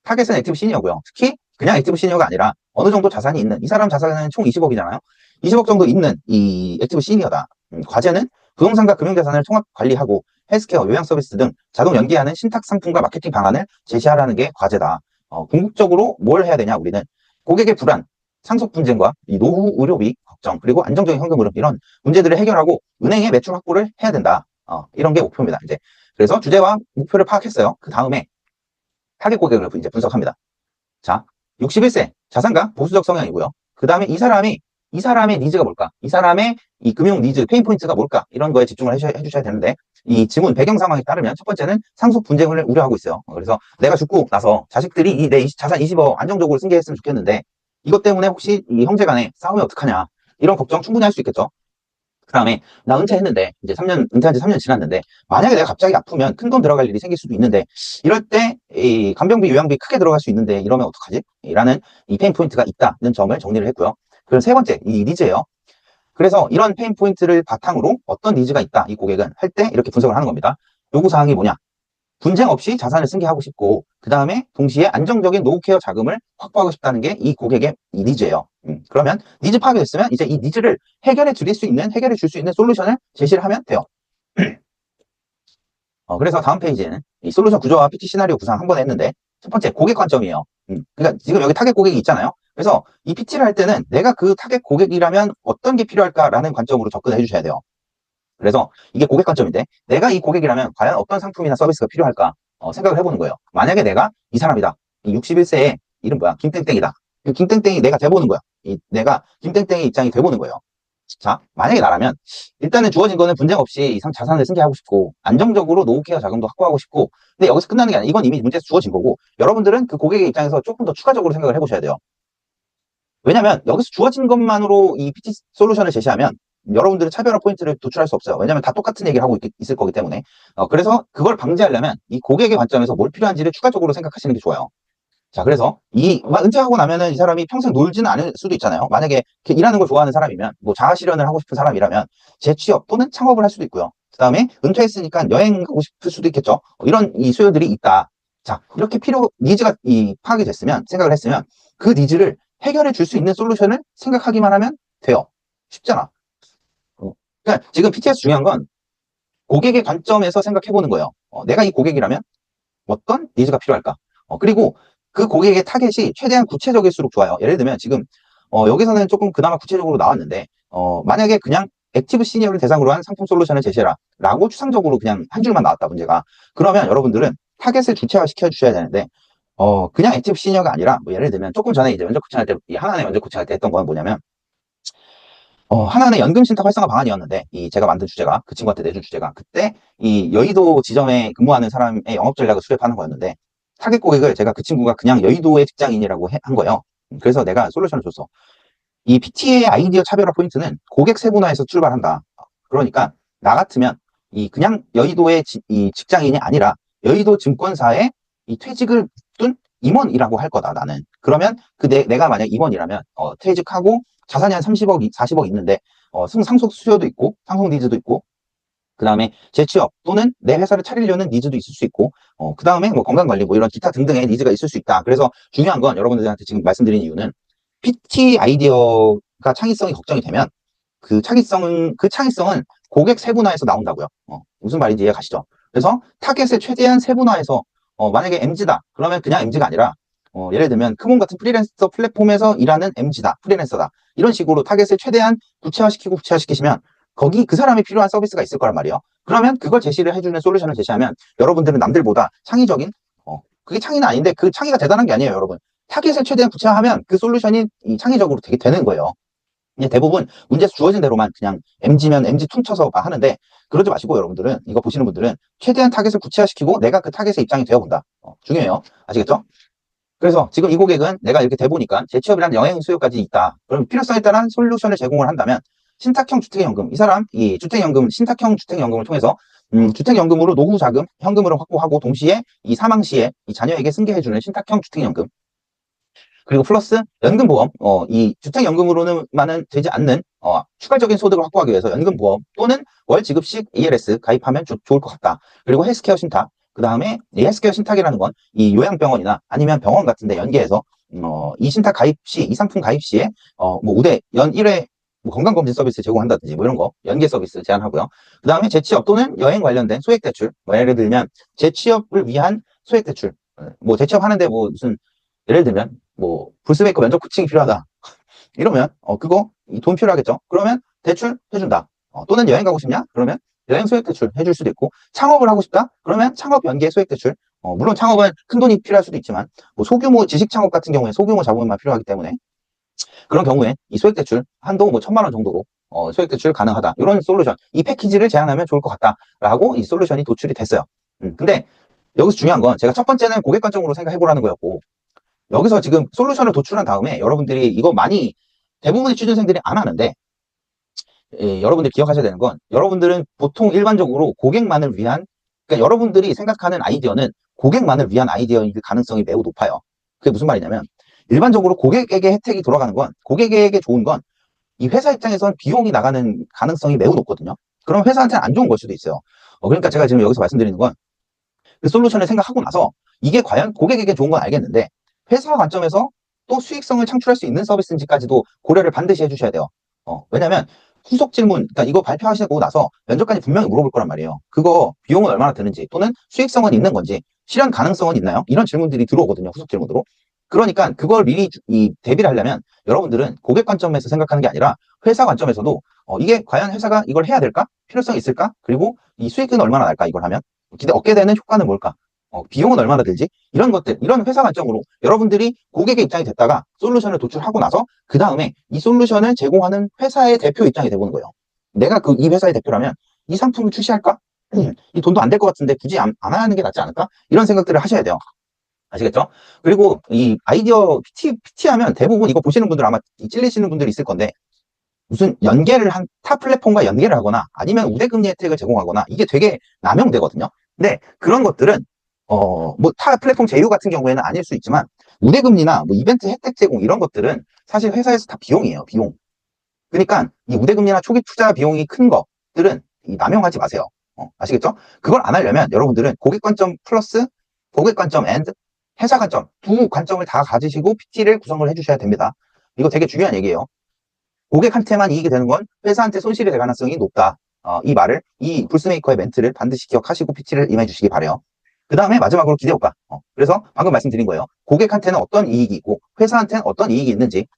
타겟은 액티브 시니어고요. 특히 그냥 액티브 시니어가 아니라 어느 정도 자산이 있는, 이 사람 자산은 총 20억이잖아요. 20억 정도 있는 이 액티브 시니어다. 과제는 부동산과 금융자산을 통합 관리하고 헬스케어, 요양 서비스 등 자동 연계하는 신탁 상품과 마케팅 방안을 제시하라는 게 과제다. 궁극적으로 뭘 해야 되냐, 우리는 고객의 불안, 상속 분쟁과 이 노후 의료비 걱정, 그리고 안정적인 현금 흐름, 이런 문제들을 해결하고 은행의 매출 확보를 해야 된다. 이런 게 목표입니다. 이제 그래서 주제와 목표를 파악했어요. 그 다음에 타겟 고객을 이제 분석합니다. 자, 61세 자산가 보수적 성향이고요. 그 다음에 이 사람의 니즈가 뭘까? 이 사람의 이 금융 니즈, 페인 포인트가 뭘까? 이런 거에 집중을 해주셔야 되는데, 이 지문 배경 상황에 따르면 첫 번째는 상속 분쟁을 우려하고 있어요. 그래서 내가 죽고 나서 자식들이 내 자산 20억 안정적으로 승계했으면 좋겠는데, 이것 때문에 혹시 이 형제 간에 싸우면 어떡하냐? 이런 걱정 충분히 할 수 있겠죠. 그 다음에 나 은퇴했는데, 이제 은퇴한 지 3년 지났는데, 만약에 내가 갑자기 아프면 큰 돈 들어갈 일이 생길 수도 있는데, 이럴 때 이 간병비 요양비 크게 들어갈 수 있는데 이러면 어떡하지? 라는 이 페인 포인트가 있다는 점을 정리를 했고요. 그럼 세 번째, 이 니즈예요. 그래서 이런 페인 포인트를 바탕으로 어떤 니즈가 있다, 이 고객은 할 때 이렇게 분석을 하는 겁니다. 요구사항이 뭐냐? 분쟁 없이 자산을 승계하고 싶고, 그 다음에 동시에 안정적인 노후 케어 자금을 확보하고 싶다는 게 이 고객의 이 니즈예요. 그러면 니즈 파악이 됐으면 이제 이 니즈를 해결해 줄 수 있는 솔루션을 제시를 하면 돼요. 그래서 다음 페이지에는 이 솔루션 구조와 PT 시나리오 구상 한 번 했는데, 첫 번째 고객 관점이에요. 그러니까 지금 여기 타겟 고객이 있잖아요. 그래서 이 PT를 할 때는 내가 그 타겟 고객이라면 어떤 게 필요할까라는 관점으로 접근해 주셔야 돼요. 그래서 이게 고객 관점인데, 내가 이 고객이라면 과연 어떤 상품이나 서비스가 필요할까 생각을 해보는 거예요. 만약에 내가 이 사람이다. 이 61세의 이름 뭐야? 김땡땡이다. 이 김땡땡이 내가 돼보는 거야. 내가 김땡땡의 입장이 돼보는 거예요. 자, 만약에 나라면 일단은 주어진 거는 분쟁 없이 이상 자산을 승계하고 싶고 안정적으로 노후 케어 자금도 확보하고 싶고, 근데 여기서 끝나는 게 아니라 이건 이미 문제에서 주어진 거고, 여러분들은 그 고객의 입장에서 조금 더 추가적으로 생각을 해보셔야 돼요. 왜냐면 여기서 주어진 것만으로 이 PT 솔루션을 제시하면 여러분들은 차별화 포인트를 도출할 수 없어요. 왜냐면 다 똑같은 얘기를 하고 있을 거기 때문에. 그래서 그걸 방지하려면 이 고객의 관점에서 뭘 필요한지를 추가적으로 생각하시는 게 좋아요. 자, 그래서 은퇴하고 나면은 이 사람이 평생 놀지는 않을 수도 있잖아요. 만약에 일하는 걸 좋아하는 사람이면, 뭐 자아 실현을 하고 싶은 사람이라면 재취업 또는 창업을 할 수도 있고요. 그 다음에 은퇴했으니까 여행 가고 싶을 수도 있겠죠. 이런 이 수요들이 있다. 자, 이렇게 니즈가 파악이 됐으면, 생각을 했으면 그 니즈를 해결해 줄 수 있는 솔루션을 생각하기만 하면 돼요. 쉽잖아. 그러니까 지금 PT에서 중요한 건 고객의 관점에서 생각해 보는 거예요. 내가 이 고객이라면 어떤 니즈가 필요할까? 그리고 그 고객의 타겟이 최대한 구체적일수록 좋아요. 예를 들면 지금 여기서는 조금 그나마 구체적으로 나왔는데, 만약에 그냥 액티브 시니어를 대상으로 한 상품 솔루션을 제시해라 라고 추상적으로 그냥 한 줄만 나왔다, 문제가. 그러면 여러분들은 타겟을 구체화 시켜 주셔야 되는데, 그냥 액티브 시니어가 아니라, 뭐 예를 들면 조금 전에 이제 면접 코칭할 때, 이 하나의 면접 코칭할 때 했던 건 뭐냐면, 하나는 연금신탁 활성화 방안이었는데, 제가 만든 주제가, 그 친구한테 내준 주제가, 그때 이 여의도 지점에 근무하는 사람의 영업 전략을 수립하는 거였는데, 타겟 고객을 제가 그 친구가 그냥 여의도의 직장인이라고 한 거예요. 그래서 내가 솔루션을 줬어. 이 PT의 아이디어 차별화 포인트는 고객 세분화에서 출발한다. 그러니까 나 같으면 이 그냥 여의도의 이 직장인이 아니라 여의도 증권사에 이 퇴직을 둔 임원이라고 할 거다, 나는. 그러면 내가 만약 임원이라면 퇴직하고 자산이 한 30억, 40억 있는데 상속 수요도 있고 상속 니즈도 있고, 그 다음에 재취업 또는 내 회사를 차리려는 니즈도 있을 수 있고, 그 다음에 뭐 건강관리 뭐 이런 기타 등등의 니즈가 있을 수 있다. 그래서 중요한 건 여러분들한테 지금 말씀드린 이유는 PT 아이디어가 창의성이 걱정이 되면 그 창의성은 고객 세분화에서 나온다고요. 무슨 말인지 이해가시죠? 그래서 타겟을 최대한 세분화해서 만약에 MZ다 그러면 그냥 MZ가 아니라 예를 들면 크몬 같은 프리랜서 플랫폼에서 일하는 MZ다, 프리랜서다, 이런 식으로 타겟을 최대한 구체화시키시면 거기 그 사람이 필요한 서비스가 있을 거란 말이에요. 그러면 그걸 제시를 해주는 솔루션을 제시하면 여러분들은 남들보다 창의적인, 그게 창의는 아닌데 그 창의가 대단한 게 아니에요, 여러분. 타겟을 최대한 구체화하면 그 솔루션이 창의적으로 되게 되는 거예요. 이제 대부분 문제 주어진 대로만 그냥 MG면 MG 퉁쳐서 하는데, 그러지 마시고 여러분들은, 이거 보시는 분들은 최대한 타겟을 구체화시키고 내가 그 타겟의 입장이 되어본다. 중요해요. 아시겠죠? 그래서 지금 이 고객은 내가 이렇게 돼보니까 재취업이란 영행 수요까지 있다. 그럼 필요성에 따른 솔루션을 제공을 한다면 신탁형 주택연금, 이 사람 이 주택연금, 신탁형 주택연금을 통해서 주택연금으로 노후 자금, 현금으로 확보하고 동시에 이 사망 시에 이 자녀에게 승계해주는 신탁형 주택연금, 그리고 플러스 연금보험, 이 주택연금으로는만은 되지 않는 추가적인 소득을 확보하기 위해서 연금보험 또는 월 지급식 ELS 가입하면 좋을 것 같다. 그리고 헬스케어 신탁, 그 다음에 이 헬스케어 신탁이라는 건 이 요양병원이나 아니면 병원 같은 데 연계해서 이 신탁 가입 시, 이 상품 가입 시에 뭐 우대 연 1회 뭐 건강검진 서비스 제공한다든지 뭐 이런 거 연계 서비스 제한하고요. 그 다음에 재취업 또는 여행 관련된 소액대출, 뭐 예를 들면 재취업을 위한 소액대출, 뭐 재취업하는데 뭐 무슨 예를 들면 뭐 불스메이커 면접 코칭이 필요하다 이러면 그거 돈 필요하겠죠. 그러면 대출 해준다. 또는 여행 가고 싶냐? 그러면 여행 소액 대출 해줄 수도 있고, 창업을 하고 싶다? 그러면 창업 연계 소액 대출. 물론 창업은 큰 돈이 필요할 수도 있지만 뭐 소규모 지식 창업 같은 경우에 소규모 자본만 필요하기 때문에 그런 경우에 이 소액 대출 한도 뭐 1,000만 원 정도로 소액 대출 가능하다. 이런 솔루션, 이 패키지를 제안하면 좋을 것 같다라고 이 솔루션이 도출이 됐어요. 근데 여기서 중요한 건 제가 첫 번째는 고객 관점으로 생각해 보라는 거였고, 여기서 지금 솔루션을 도출한 다음에 여러분들이 이거 많이 대부분의 취준생들이 안 하는데, 여러분들이 기억하셔야 되는 건 여러분들은 보통 일반적으로 고객만을 위한, 그러니까 여러분들이 생각하는 아이디어는 고객만을 위한 아이디어일 가능성이 매우 높아요. 그게 무슨 말이냐면 일반적으로 고객에게 혜택이 돌아가는 건, 고객에게 좋은 건 이 회사 입장에선 비용이 나가는 가능성이 매우 높거든요. 그럼 회사한테는 안 좋은 걸 수도 있어요. 그러니까 제가 지금 여기서 말씀드리는 건 그 솔루션을 생각하고 나서 이게 과연 고객에게 좋은 건 알겠는데 회사 관점에서 또 수익성을 창출할 수 있는 서비스인지까지도 고려를 반드시 해주셔야 돼요. 왜냐면 후속 질문, 그러니까 이거 발표하시고 나서 면접관이 분명히 물어볼 거란 말이에요. 그거 비용은 얼마나 드는지, 또는 수익성은 있는 건지, 실현 가능성은 있나요? 이런 질문들이 들어오거든요, 후속 질문으로. 그러니까 그걸 미리 대비를 하려면 여러분들은 고객 관점에서 생각하는 게 아니라 회사 관점에서도 이게 과연 회사가 이걸 해야 될까? 필요성이 있을까? 그리고 이 수익은 얻게 되는 이걸 하면 얻게 되는 효과는 뭘까? 비용은 얼마나 들지? 이런 것들, 이런 회사 관점으로 여러분들이 고객의 입장이 됐다가 솔루션을 도출하고 나서 그 다음에 이 솔루션을 제공하는 회사의 대표 입장이 돼보는 거예요. 내가 이 회사의 대표라면 이 상품을 출시할까? 이 돈도 안 될 것 같은데 굳이 안 하는 게 낫지 않을까? 이런 생각들을 하셔야 돼요. 아시겠죠? 그리고 이 아이디어 PT 하면 대부분 이거 보시는 분들 아마 찔리시는 분들이 있을 건데, 무슨 연계를 한 타 플랫폼과 연계를 하거나 아니면 우대금리 혜택을 제공하거나 이게 되게 남용되거든요. 근데 그런 것들은 뭐 타 플랫폼 제휴 같은 경우에는 아닐 수 있지만 우대금리나 뭐 이벤트 혜택 제공 이런 것들은 사실 회사에서 다 비용이에요, 비용. 그러니까 이 우대금리나 초기 투자 비용이 큰 것들은 남용하지 마세요. 아시겠죠? 그걸 안 하려면 여러분들은 고객 관점 플러스 고객 관점 앤드 회사 관점, 두 관점을 다 가지시고 PT를 구성을 해주셔야 됩니다. 이거 되게 중요한 얘기예요. 고객한테만 이익이 되는 건 회사한테 손실이 될 가능성이 높다. 이 말을, 이 불스메이커의 멘트를 반드시 기억하시고 PT를 임해 주시기 바래요. 그 다음에 마지막으로 기대효과. 그래서 방금 말씀드린 거예요. 고객한테는 어떤 이익이 있고 회사한테는 어떤 이익이 있는지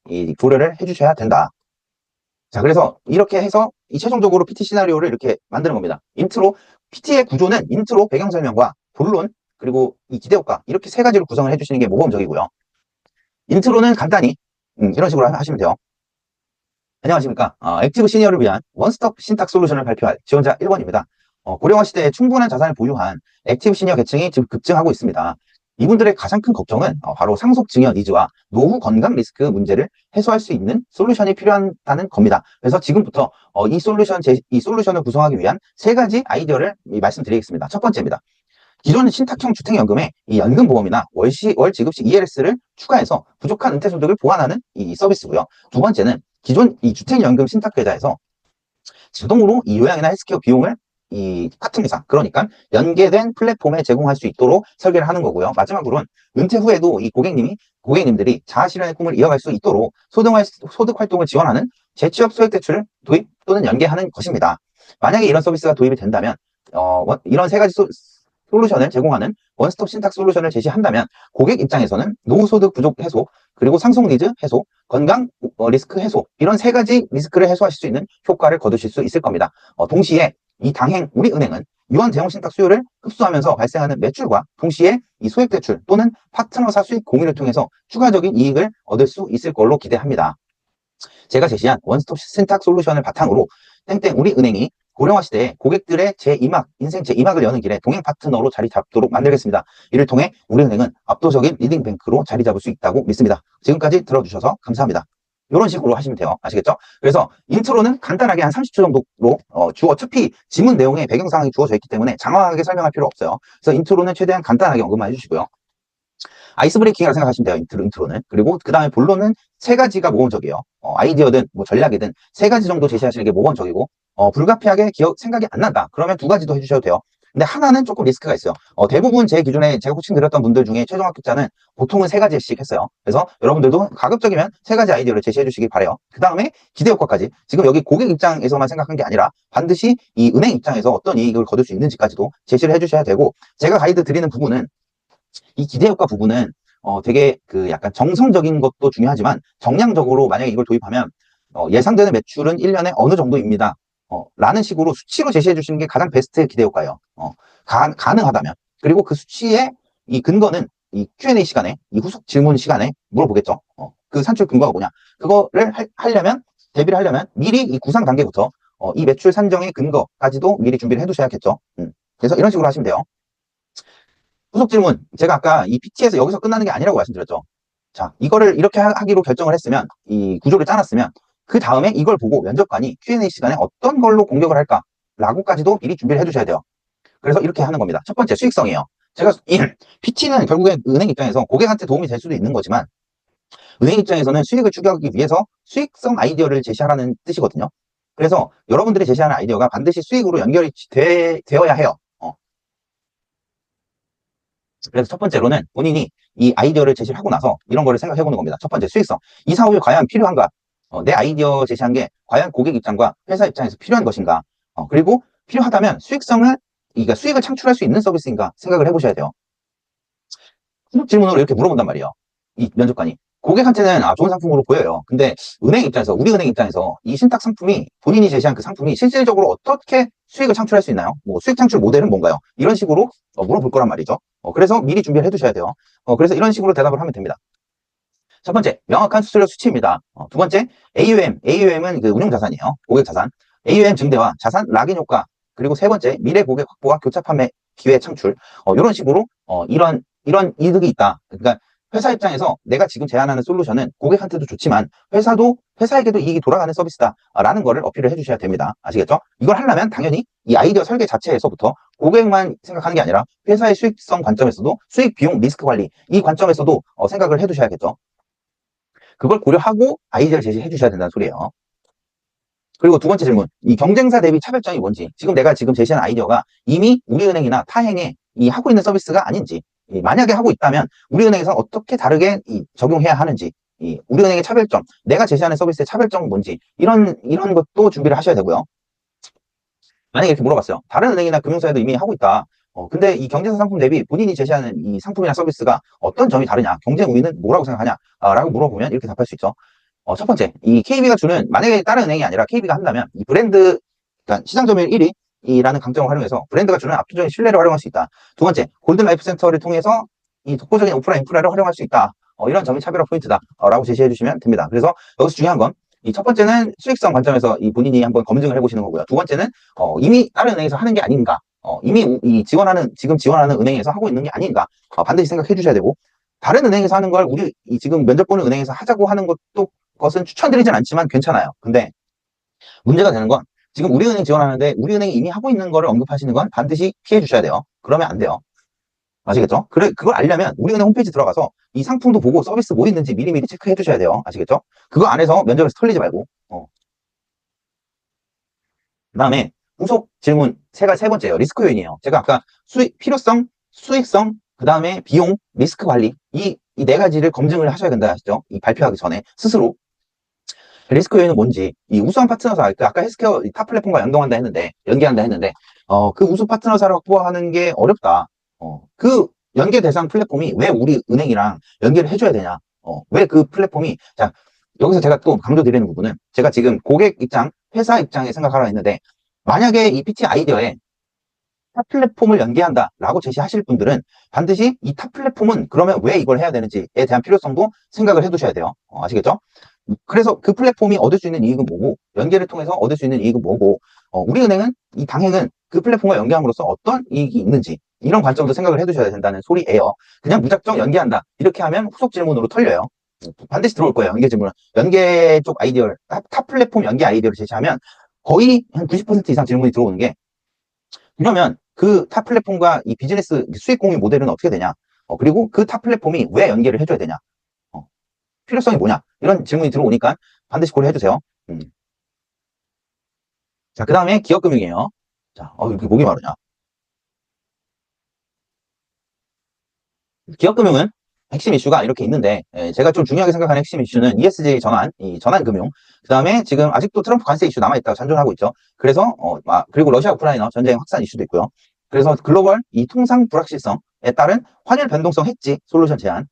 고려를 해주셔야 된다. 자, 그래서 이렇게 해서 최종적으로 PT 시나리오를 이렇게 만드는 겁니다. 인트로, PT의 구조는 인트로, 배경 설명과 본론, 그리고 이 기대효과, 이렇게 세 가지로 구성을 해주시는 게 모범적이고요. 인트로는 간단히 이런 식으로 하시면 돼요. 안녕하십니까. 액티브 시니어를 위한 원스톱 신탁 솔루션을 발표할 지원자 1번입니다. 고령화 시대에 충분한 자산을 보유한 액티브 시니어 계층이 지금 급증하고 있습니다. 이분들의 가장 큰 걱정은 바로 상속 증여 니즈와 노후 건강 리스크 문제를 해소할 수 있는 솔루션이 필요하다는 겁니다. 그래서 지금부터 이 솔루션을 구성하기 위한 세 가지 아이디어를 말씀드리겠습니다. 첫 번째입니다. 기존 신탁형 주택연금에 이 연금보험이나 월 지급식 ELS를 추가해서 부족한 은퇴소득을 보완하는 이 서비스고요. 두 번째는 기존 이 주택연금 신탁계좌에서 자동으로 이 요양이나 헬스케어 비용을 이 같은 회사, 그러니까 연계된 플랫폼에 제공할 수 있도록 설계를 하는 거고요. 마지막으로는 은퇴 후에도 이 고객님들이 자아실현의 꿈을 이어갈 수 있도록 소득 활동을 지원하는 재취업 소액 대출을 도입 또는 연계하는 것입니다. 만약에 이런 서비스가 도입이 된다면 이런 세 가지 솔루션을 제공하는 원스톱 신탁 솔루션을 제시한다면 고객 입장에서는 노후소득 부족 해소, 그리고 상속 니즈 해소, 건강 리스크 해소, 이런 세 가지 리스크를 해소하실 수 있는 효과를 거두실 수 있을 겁니다. 동시에 이 우리은행은 유한 대형 신탁 수요를 흡수하면서 발생하는 매출과 동시에 이 소액 대출 또는 파트너사 수익 공유를 통해서 추가적인 이익을 얻을 수 있을 걸로 기대합니다. 제가 제시한 원스톱 신탁 솔루션을 바탕으로 우리은행이 고령화 시대에 고객들의 인생 제2막을 여는 길에 동행 파트너로 자리 잡도록 만들겠습니다. 이를 통해 우리은행은 압도적인 리딩뱅크로 자리 잡을 수 있다고 믿습니다. 지금까지 들어주셔서 감사합니다. 이런 식으로 하시면 돼요. 아시겠죠? 그래서 인트로는 간단하게 한 30초 정도로 어차피 지문 내용에 배경상황이 주어져 있기 때문에 장황하게 설명할 필요 없어요. 그래서 인트로는 최대한 간단하게 언급만 해주시고요. 아이스 브레이킹이라고 생각하시면 돼요. 인트로는. 그리고 그 다음에 본론은 세 가지가 모범적이에요. 아이디어든 전략이든 세 가지 정도 제시하시는 게 모범적이고 불가피하게 생각이 안 난다. 그러면 두 가지도 해주셔도 돼요. 근데 하나는 조금 리스크가 있어요. 대부분 제 기준에 제가 코칭 드렸던 분들 중에 최종 합격자는 보통은 세 가지씩 했어요. 그래서 여러분들도 가급적이면 세 가지 아이디어를 제시해 주시길 바래요. 그 다음에 기대 효과까지. 지금 여기 고객 입장에서만 생각한 게 아니라 반드시 이 은행 입장에서 어떤 이익을 거둘 수 있는지까지도 제시를 해 주셔야 되고, 제가 가이드 드리는 부분은 이 기대 효과 부분은 되게 약간 정성적인 것도 중요하지만 정량적으로 만약에 이걸 도입하면 예상되는 매출은 1년에 어느 정도입니다. 라는 식으로 수치로 제시해 주시는 게 가장 베스트 기대 효과예요. 가능하다면. 그리고 그 수치의 이 근거는 이 Q&A 시간에, 이 후속 질문 시간에 물어보겠죠. 그 산출 근거가 뭐냐. 그거를 대비를 하려면 미리 이 구상 단계부터 이 매출 산정의 근거까지도 미리 준비를 해 두셔야겠죠. 그래서 이런 식으로 하시면 돼요. 후속 질문. 제가 아까 이 PT에서 여기서 끝나는 게 아니라고 말씀드렸죠. 자, 이거를 이렇게 하기로 결정을 했으면, 이 구조를 짜놨으면, 그 다음에 이걸 보고 면접관이 Q&A 시간에 어떤 걸로 공격을 할까라고까지도 미리 준비를 해두셔야 돼요. 그래서 이렇게 하는 겁니다. 첫 번째, 수익성이에요. 제가 PT는 결국엔 은행 입장에서 고객한테 도움이 될 수도 있는 거지만, 은행 입장에서는 수익을 추구하기 위해서 수익성 아이디어를 제시하라는 뜻이거든요. 그래서 여러분들이 제시하는 아이디어가 반드시 수익으로 연결이 되어야 해요. 그래서 첫 번째로는 본인이 이 아이디어를 제시를 하고 나서 이런 거를 생각해 보는 겁니다. 첫 번째, 수익성. 이 사업이 과연 필요한가? 내 아이디어 제시한 게 과연 고객 입장과 회사 입장에서 필요한 것인가? 그리고 필요하다면 그러니까 수익을 창출할 수 있는 서비스인가 생각을 해보셔야 돼요. 후속 질문으로 이렇게 물어본단 말이에요. 이 면접관이. 고객한테는 좋은 상품으로 보여요. 근데 우리은행 입장에서 이 신탁 상품이, 본인이 제시한 그 상품이 실질적으로 어떻게 수익을 창출할 수 있나요? 수익 창출 모델은 뭔가요? 이런 식으로 물어볼 거란 말이죠. 그래서 미리 준비를 해두셔야 돼요. 그래서 이런 식으로 대답을 하면 됩니다. 첫 번째, 명확한 수수료 수치입니다. 두 번째, AUM은 그 운용자산이에요. 고객 자산. AUM 증대와 자산 락인 효과. 그리고 세 번째, 미래 고객 확보와 교차 판매 기회 창출. 이런 식으로 이런 이득이 있다. 그러니까 회사 입장에서 내가 지금 제안하는 솔루션은 고객한테도 좋지만 회사에게도 이익이 돌아가는 서비스다라는 거를 어필을 해주셔야 됩니다. 아시겠죠? 이걸 하려면 당연히 이 아이디어 설계 자체에서부터 고객만 생각하는 게 아니라 회사의 수익성 관점에서도, 수익 비용 리스크 관리 이 관점에서도 생각을 해두셔야겠죠. 그걸 고려하고 아이디어를 제시해 주셔야 된다는 소리예요. 그리고 두 번째 질문, 이 경쟁사 대비 차별점이 뭔지, 지금 내가 제시한 아이디어가 이미 우리은행이나 타행에 하고 있는 서비스가 아닌지, 만약에 하고 있다면 우리은행에서 어떻게 다르게 적용해야 하는지, 우리은행의 차별점, 내가 제시하는 서비스의 차별점은 뭔지, 이런 것도 준비를 하셔야 되고요. 만약에 이렇게 물어봤어요. 다른 은행이나 금융사에도 이미 하고 있다. 근데 이 경쟁사 상품 대비 본인이 제시하는 이 상품이나 서비스가 어떤 점이 다르냐, 경쟁 우위는 뭐라고 생각하냐, 라고 물어보면 이렇게 답할 수 있죠. 첫 번째, 이 KB가 주는, 만약에 다른 은행이 아니라 KB가 한다면 이 브랜드, 그러니까 시장 점유율 1위라는 강점을 활용해서 브랜드가 주는 압도적인 신뢰를 활용할 수 있다. 두 번째, 골든 라이프 센터를 통해서 이 독보적인 오프라인 인프라를 활용할 수 있다. 이런 점이 차별화 포인트다. 라고 제시해 주시면 됩니다. 그래서 여기서 중요한 건, 이 첫 번째는 수익성 관점에서 이 본인이 한번 검증을 해보시는 거고요. 두 번째는 이미 다른 은행에서 하는 게 아닌가, 이미 지금 지원하는 은행에서 하고 있는 게 아닌가, 반드시 생각해 주셔야 되고, 다른 은행에서 하는 걸 우리 지금 면접 보는 은행에서 하자고 하는 것은 추천드리진 않지만 괜찮아요. 근데 문제가 되는 건 지금 우리은행 지원하는데 우리은행이 이미 하고 있는 거를 언급하시는 건 반드시 피해 주셔야 돼요. 그러면 안 돼요. 아시겠죠? 그걸 알려면 우리은행 홈페이지 들어가서 이 상품도 보고 서비스 뭐 있는지 미리미리 체크해 두셔야 돼요. 아시겠죠? 그거 안에서 면접에서 털리지 말고. 그 다음에 후속 질문 세 번째예요. 리스크 요인이에요. 제가 아까 필요성, 수익성, 그 다음에 비용, 리스크 관리 이 네 가지를 검증을 하셔야 된다 하시죠? 이 발표하기 전에 스스로. 리스크 요인은 뭔지, 이 우수한 파트너사, 아까 헬스케어 탑 플랫폼과 연계한다 했는데, 그 우수 파트너사를 확보하는 게 어렵다. 그 연계 대상 플랫폼이 왜 우리 은행이랑 연계를 해줘야 되냐? 왜 그 플랫폼이, 자, 여기서 제가 또 강조드리는 부분은, 제가 지금 고객 입장, 회사 입장에 생각하려 했는데, 만약에 이 PT 아이디어에 탑 플랫폼을 연계한다라고 제시하실 분들은 반드시 이 탑 플랫폼은 그러면 왜 이걸 해야 되는지에 대한 필요성도 생각을 해두셔야 돼요. 아시겠죠? 그래서 그 플랫폼이 얻을 수 있는 이익은 뭐고, 연계를 통해서 얻을 수 있는 이익은 뭐고, 우리은행은 이 당행은 그 플랫폼과 연계함으로써 어떤 이익이 있는지 이런 관점도 생각을 해두셔야 된다는 소리예요. 그냥 무작정 연계한다 이렇게 하면 후속 질문으로 털려요. 반드시 들어올 거예요. 연계 질문, 연계 쪽 아이디어를 탑 플랫폼 연계 아이디어를 제시하면 거의 한 90% 이상 질문이 들어오는 게, 그러면 그 탑 플랫폼과 이 비즈니스 수익 공유 모델은 어떻게 되냐? 그리고 그 탑 플랫폼이 왜 연계를 해줘야 되냐? 필요성이 뭐냐? 이런 질문이 들어오니까 반드시 고려해 주세요. 자, 그 다음에 기업금융이에요. 자, 이렇게 목이 마르냐? 기업금융은 핵심 이슈가 이렇게 있는데, 제가 좀 중요하게 생각하는 핵심 이슈는 ESG 전환, 이 전환금융. 그 다음에 지금 아직도 트럼프 관세 이슈 남아있다고 잔존하고 있죠. 그래서, 그리고 러시아 우크라이나 전쟁 확산 이슈도 있고요. 그래서 글로벌 이 통상 불확실성에 따른 환율 변동성 해지 솔루션 제안.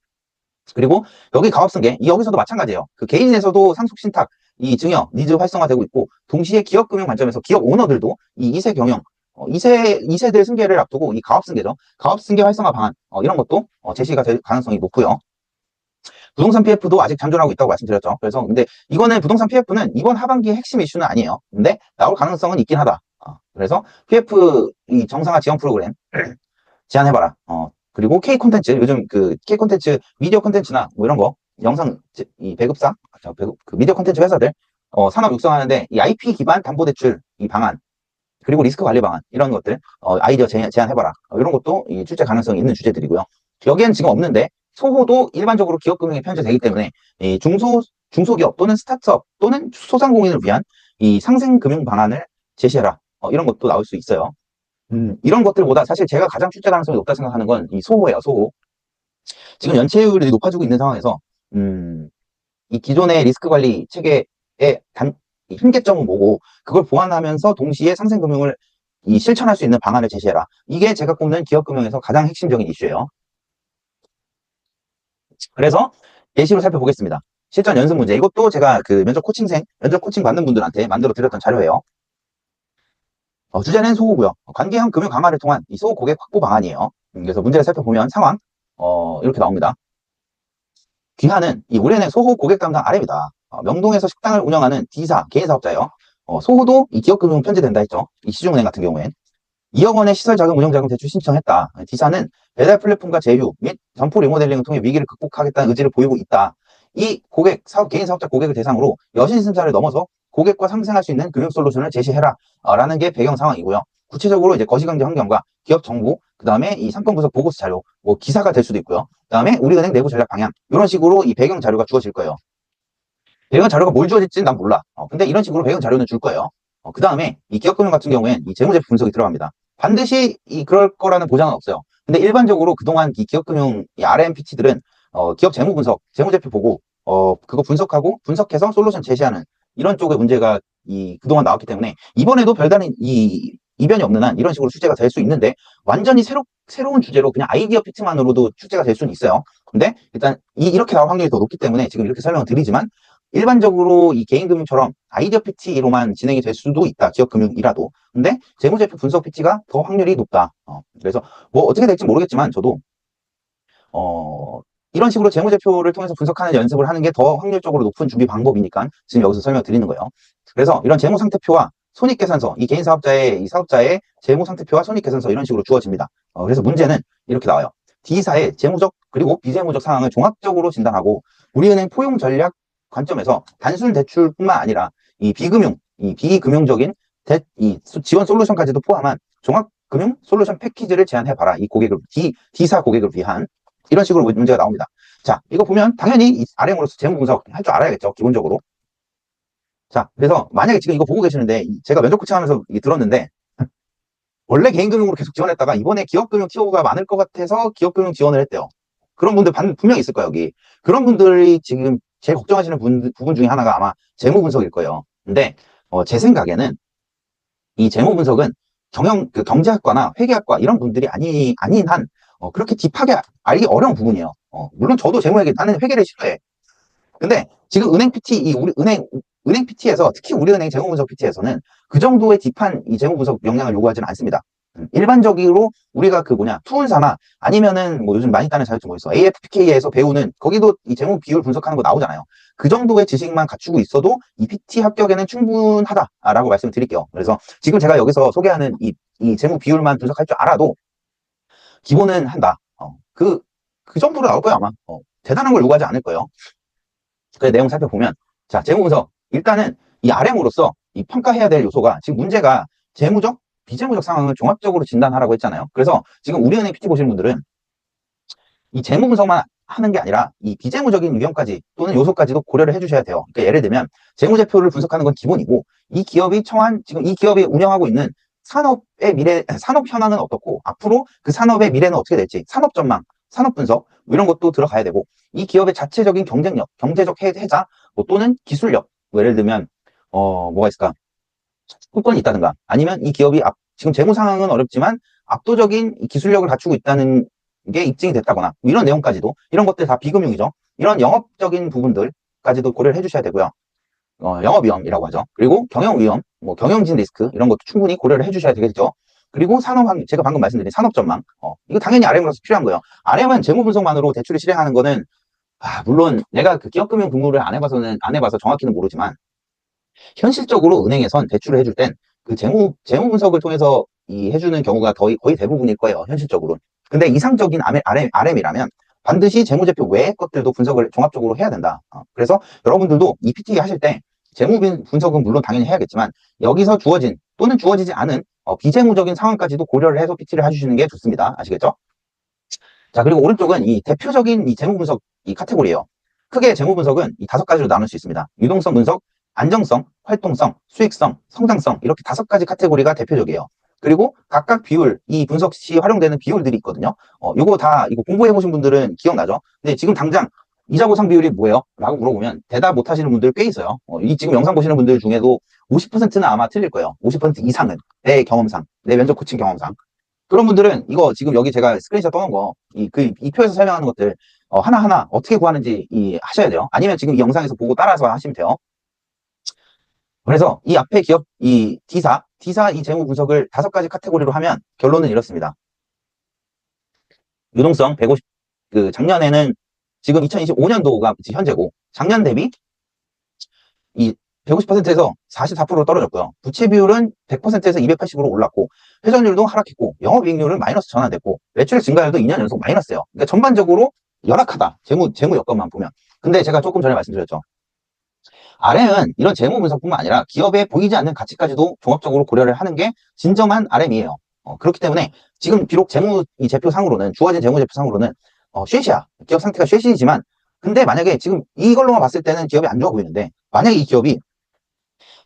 그리고 여기 가업승계, 여기서도 마찬가지예요. 그 개인에서도 상속 신탁, 이 증여, 니즈 활성화되고 있고, 동시에 기업 금융 관점에서 기업 오너들도 이 2세 경영, 2세대 승계를 앞두고 이 가업승계죠. 가업승계 활성화 방안, 이런 것도 제시가 될 가능성이 높고요. 부동산 PF도 아직 잠존하고 있다고 말씀드렸죠. 그래서 근데 이거는 부동산 PF는 이번 하반기의 핵심 이슈는 아니에요. 근데 나올 가능성은 있긴 하다. 그래서 PF 이 정상화 지원 프로그램 제안해봐라. 그리고 K 콘텐츠, 요즘 그 K 콘텐츠, 미디어 콘텐츠나 뭐 이런 거, 영상, 이 배급사, 그 미디어 콘텐츠 회사들, 산업 육성하는데 이 IP 기반 담보대출 이 방안, 그리고 리스크 관리 방안, 이런 것들, 아이디어 제안해봐라. 이런 것도 이 출제 가능성이 있는 주제들이고요. 여기엔 지금 없는데, 소호도 일반적으로 기업금융에 편제되기 때문에, 이 중소기업 또는 스타트업 또는 소상공인을 위한 이 상생금융 방안을 제시해라. 이런 것도 나올 수 있어요. 이런 것들보다 사실 제가 가장 출제 가능성이 높다 생각하는 건 이 소호예요, 소호. 지금 연체율이 높아지고 있는 상황에서, 이 기존의 리스크 관리 체계의 이 한계점은 뭐고, 그걸 보완하면서 동시에 상생금융을 실천할 수 있는 방안을 제시해라. 이게 제가 꼽는 기업금융에서 가장 핵심적인 이슈예요. 그래서 예시로 살펴보겠습니다. 실전 연습 문제. 이것도 제가 그 면접 코칭 받는 분들한테 만들어 드렸던 자료예요. 주제는 소호고요. 관계형 금융 강화를 통한 이 소호 고객 확보 방안이에요. 그래서 문제를 살펴보면 상황, 이렇게 나옵니다. 귀하는 이 올해는 소호 고객 담당 RM이다. 명동에서 식당을 운영하는 D사, 개인 사업자예요. 소호도 이 기업금융 편제된다 했죠. 이 시중은행 같은 경우엔. 2억 원의 시설자금, 운영자금 대출 신청했다. D사는 배달 플랫폼과 제휴 및 점포 리모델링을 통해 위기를 극복하겠다는 의지를 보이고 있다. 이 개인 사업자 고객을 대상으로 여신 심사를 넘어서 고객과 상생할 수 있는 금융 솔루션을 제시해라. 라는 게 배경 상황이고요. 구체적으로 이제 거시경제 환경과 기업 정보, 그 다음에 이 상권 분석 보고서 자료, 뭐 기사가 될 수도 있고요. 그 다음에 우리은행 내부 전략 방향, 이런 식으로 이 배경 자료가 주어질 거예요. 배경 자료가 뭘 주어질지는 난 몰라. 근데 이런 식으로 배경 자료는 줄 거예요. 그 다음에 이 기업금융 같은 경우엔 이 재무제표 분석이 들어갑니다. 반드시 그럴 거라는 보장은 없어요. 근데 일반적으로 그동안 이 기업금융 이 RMPT들은 기업 재무 분석, 재무제표 보고 그거 분석해서 솔루션 제시하는 이런 쪽의 문제가 그동안 나왔기 때문에 이번에도 별다른 이변이 없는 한 이런 식으로 출제가 될 수 있는데, 완전히 새로운 주제로 그냥 아이디어 피트만으로도 출제가 될 수는 있어요. 근데 일단 이렇게 나올 확률이 더 높기 때문에 지금 이렇게 설명을 드리지만, 일반적으로 이 개인금융처럼 아이디어 PT로만 진행이 될 수도 있다. 기업금융이라도. 근데 재무제표 분석 PT가 더 확률이 높다. 그래서 뭐 어떻게 될지 모르겠지만 저도 이런 식으로 재무제표를 통해서 분석하는 연습을 하는 게 더 확률적으로 높은 준비 방법이니까 지금 여기서 설명드리는 거예요. 그래서 이런 재무상태표와 손익계산서, 이 개인 사업자의 이 사업자의 재무상태표와 손익계산서 이런 식으로 주어집니다. 그래서 문제는 이렇게 나와요. D사의 재무적 그리고 비재무적 상황을 종합적으로 진단하고 우리은행 포용 전략 관점에서 단순 대출뿐만 아니라 이 비금융적인 지원 솔루션까지도 포함한 종합금융 솔루션 패키지를 제안해봐라. 이 고객을, D사 고객을 위한 이런 식으로 문제가 나옵니다. 자, 이거 보면 당연히 이 RM으로서 재무 분석 할 줄 알아야겠죠. 기본적으로. 자, 그래서 만약에 지금 이거 보고 계시는데 제가 면접 코칭하면서 들었는데 원래 개인금융으로 계속 지원했다가 이번에 기업금융 키워가 많을 것 같아서 기업금융 지원을 했대요. 그런 분들 분명히 있을 거예요, 여기. 그런 분들이 지금 제일 걱정하시는 부분 중에 하나가 아마 재무 분석일 거예요. 근데 제 생각에는 이 재무 분석은 경제학과나 회계학과 이런 분들이 아닌 한 그렇게 딥하게 알기 어려운 부분이에요. 물론 저도 재무회계, 나는 회계를 싫어해. 근데 지금 은행 PT, 우리 은행 PT에서, 특히 우리은행 재무분석 PT에서는 그 정도의 딥한 이 재무분석 역량을 요구하지는 않습니다. 일반적으로 우리가 투운사나 아니면은 요즘 많이 따는 자격증 뭐 있어. AFPK에서 배우는, 거기도 이 재무 비율 분석하는 거 나오잖아요. 그 정도의 지식만 갖추고 있어도 이 PT 합격에는 충분하다라고 말씀을 드릴게요. 그래서 지금 제가 여기서 소개하는 이 재무 비율만 분석할 줄 알아도 기본은 한다. 그 정도로 나올 거예요, 아마. 대단한 걸 요구하지 않을 거예요. 그 내용 살펴보면, 자, 재무분석. 일단은 이 RM으로서 이 평가해야 될 요소가, 지금 문제가 재무적, 비재무적 상황을 종합적으로 진단하라고 했잖아요. 그래서 지금 우리은행 PT 보시는 분들은 이 재무분석만 하는 게 아니라 이 비재무적인 위험까지 또는 요소까지도 고려를 해주셔야 돼요. 그러니까 예를 들면 재무제표를 분석하는 건 기본이고, 이 기업이 지금 이 기업이 운영하고 있는 산업의 산업 현황은 어떻고, 앞으로 그 산업의 미래는 어떻게 될지, 산업 전망, 산업 분석, 이런 것도 들어가야 되고, 이 기업의 자체적인 경쟁력, 경제적 해자, 또는 기술력, 예를 들면, 뭐가 있을까? 특권이 있다든가, 아니면 이 기업이 지금 재무 상황은 어렵지만 압도적인 기술력을 갖추고 있다는 게 입증이 됐다거나, 이런 내용까지도, 이런 것들 다 비금융이죠. 이런 영업적인 부분들까지도 고려를 해주셔야 되고요. 영업위험이라고 하죠. 그리고 경영위험, 경영진 리스크, 이런 것도 충분히 고려를 해주셔야 되겠죠. 그리고 제가 방금 말씀드린 산업전망, 이거 당연히 RM으로서 필요한 거예요. RM은 재무분석만으로 대출을 실행하는 거는, 물론 내가 그 기업금융 근무를 안 해봐서 정확히는 모르지만, 현실적으로 은행에선 대출을 해줄 땐 그 재무 분석을 통해서 해주는 경우가 거의 대부분일 거예요, 현실적으로. 근데 이상적인 RM이라면 반드시 재무제표 외의 것들도 분석을 종합적으로 해야 된다. 그래서 여러분들도 이 PT 하실 때 재무 분석은 물론 당연히 해야겠지만, 여기서 주어진 또는 주어지지 않은 비재무적인 상황까지도 고려를 해서 PT를 해주시는 게 좋습니다. 아시겠죠? 자, 그리고 오른쪽은 이 대표적인 이 재무 분석 이 카테고리예요. 크게 재무 분석은 이 5가지로 나눌 수 있습니다. 유동성 분석, 안정성, 활동성, 수익성, 성장성, 이렇게 5가지 카테고리가 대표적이에요. 그리고 각각 비율, 이 분석 시 활용되는 비율들이 있거든요. 이거 공부해보신 분들은 기억나죠? 근데 지금 당장 이자 보상 비율이 뭐예요? 라고 물어보면 대답 못 하시는 분들 꽤 있어요. 이 지금 영상 보시는 분들 중에도 50%는 아마 틀릴 거예요. 50% 이상은. 내 경험상, 내 면접 코칭 경험상. 그런 분들은 이거 지금 여기 제가 스크린샷 떠놓은 거, 이 표에서 설명하는 것들, 하나하나 어떻게 구하는지 하셔야 돼요. 아니면 지금 이 영상에서 보고 따라서 하시면 돼요. 그래서 이 앞에 기업, 이 D사 이 재무 분석을 5가지 카테고리로 하면 결론은 이렇습니다. 유동성 150, 작년에는 지금 2025년도가 현재고, 작년 대비 이 150%에서 44%로 떨어졌고요. 부채 비율은 100%에서 280으로 올랐고, 회전율도 하락했고, 영업이익률은 마이너스 전환됐고, 매출액 증가율도 2년 연속 마이너스예요. 그러니까 전반적으로 열악하다. 재무 여건만 보면. 근데 제가 조금 전에 말씀드렸죠. RM은 이런 재무 분석뿐만 아니라 기업에 보이지 않는 가치까지도 종합적으로 고려를 하는 게 진정한 RM이에요. 그렇기 때문에 지금 비록 제표상으로는, 주어진 재무제표상으로는 쉐시야. 기업 상태가 쉐시이지만, 근데 만약에 지금 이걸로만 봤을 때는 기업이 안 좋아 보이는데, 만약에 이 기업이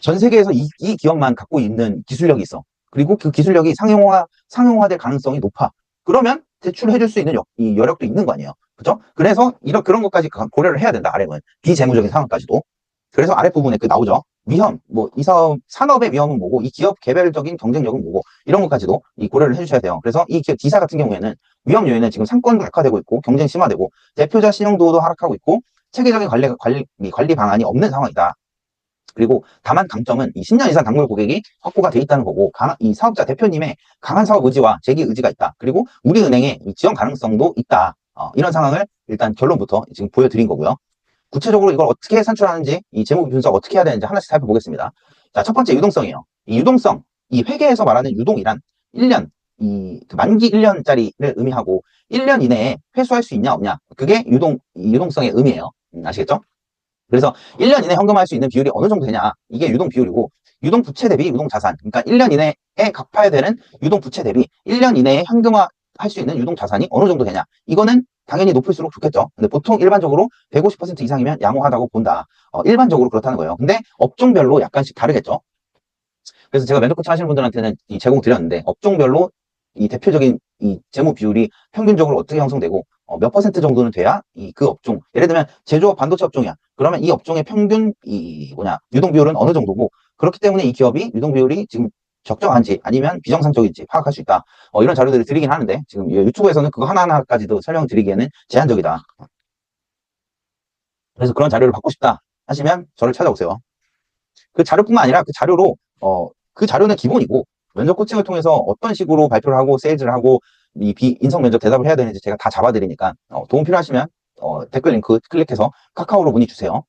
전 세계에서 이 기업만 갖고 있는 기술력이 있어. 그리고 그 기술력이 상용화될 가능성이 높아. 그러면 대출을 해줄 수 있는 여력도 있는 거 아니에요. 그죠? 그래서 그런 것까지 고려를 해야 된다, RM은. 비재무적인 상황까지도. 그래서 아랫부분에 나오죠. 위험, 이 사업, 산업의 위험은 뭐고, 이 기업 개별적인 경쟁력은 뭐고, 이런 것까지도 고려를 해주셔야 돼요. 그래서 이 기업 D사 같은 경우에는 위험 요인은 지금 상권도 악화되고 있고, 경쟁이 심화되고, 대표자 신용도도 하락하고 있고, 체계적인 관리 방안이 없는 상황이다. 그리고 다만 강점은 이 10년 이상 단골 고객이 확보가 돼 있다는 거고, 이 사업자 대표님의 강한 사업 의지와 재기 의지가 있다. 그리고 우리은행의 지원 가능성도 있다. 이런 상황을 일단 결론부터 지금 보여드린 거고요. 구체적으로 이걸 어떻게 산출하는지, 이 재무 분석 어떻게 해야 되는지 하나씩 살펴보겠습니다. 자, 첫 번째 유동성이에요. 이 유동성, 이 회계에서 말하는 유동이란 1년, 그 만기 1년짜리를 의미하고 1년 이내에 회수할 수 있냐 없냐. 그게 유동성의 의미예요. 아시겠죠? 그래서 1년 이내에 현금화할 수 있는 비율이 어느 정도 되냐. 이게 유동 비율이고 유동 부채 대비 유동 자산. 그러니까 1년 이내에 갚아야 되는 유동 부채 대비 1년 이내에 현금화할 수 있는 유동 자산이 어느 정도 되냐. 이거는 당연히 높을수록 좋겠죠. 근데 보통 일반적으로 150% 이상이면 양호하다고 본다. 일반적으로 그렇다는 거예요. 근데 업종별로 약간씩 다르겠죠. 그래서 제가 면접 코칭 하시는 분들한테는 이 제공 드렸는데 업종별로 이 대표적인 이 재무 비율이 평균적으로 어떻게 형성되고 몇 퍼센트 정도는 돼야 그 업종, 예를 들면 제조업 반도체 업종이야. 그러면 이 업종의 평균 유동 비율은 어느 정도고, 그렇기 때문에 이 기업이 유동 비율이 지금 적정한지 아니면 비정상적인지 파악할 수 있다. 이런 자료들을 드리긴 하는데 지금 유튜브에서는 그거 하나하나까지도 설명드리기에는 제한적이다. 그래서 그런 자료를 받고 싶다 하시면 저를 찾아오세요. 그 자료뿐만 아니라 그 자료로 그 자료는 기본이고 면접 코칭을 통해서 어떤 식으로 발표를 하고 세일즈를 하고 이 인성 면접 대답을 해야 되는지 제가 다 잡아드리니까 도움 필요하시면 댓글 링크 클릭해서 카카오로 문의 주세요.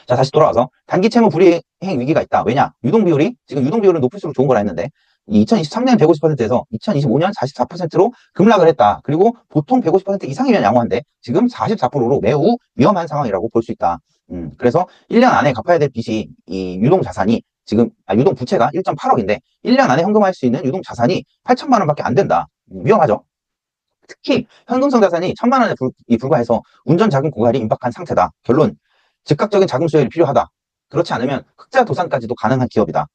자, 다시 돌아와서 단기 채무 불이행 위기가 있다. 왜냐? 지금 유동 비율은 높을수록 좋은 거라 했는데 2023년 150%에서 2025년 44%로 급락을 했다. 그리고 보통 150% 이상이면 양호한데 지금 44%로 매우 위험한 상황이라고 볼 수 있다. 그래서 1년 안에 갚아야 될 빚이 이 유동 자산이 유동 부채가 1.8억인데 1년 안에 현금화할 수 있는 유동 자산이 8천만 원밖에 안 된다. 위험하죠. 특히 현금성 자산이 1,000만 원에 불과해서 운전 자금 고갈이 임박한 상태다. 결론, 즉각적인 자금 수혈이 필요하다. 그렇지 않으면 흑자 도산까지도 가능한 기업이다.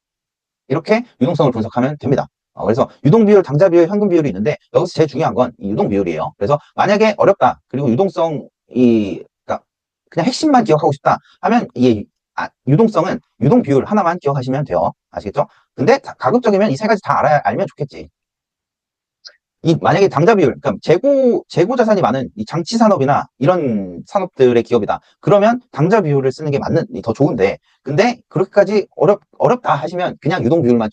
이렇게 유동성을 분석하면 됩니다. 그래서 유동 비율, 당좌 비율, 현금 비율이 있는데 여기서 제일 중요한 건 이 유동 비율이에요. 그래서 만약에 어렵다, 그리고 그러니까 그냥 핵심만 기억하고 싶다 하면 유동성은 유동 비율 하나만 기억하시면 돼요. 아시겠죠? 근데 가급적이면 이 세 가지 다 알면 좋겠지. 만약에 당좌 비율, 그러니까 재고 자산이 많은 이 장치 산업이나 이런 산업들의 기업이다. 그러면 당좌 비율을 쓰는 게 더 좋은데, 근데 그렇게까지 어렵다 하시면 그냥 유동 비율만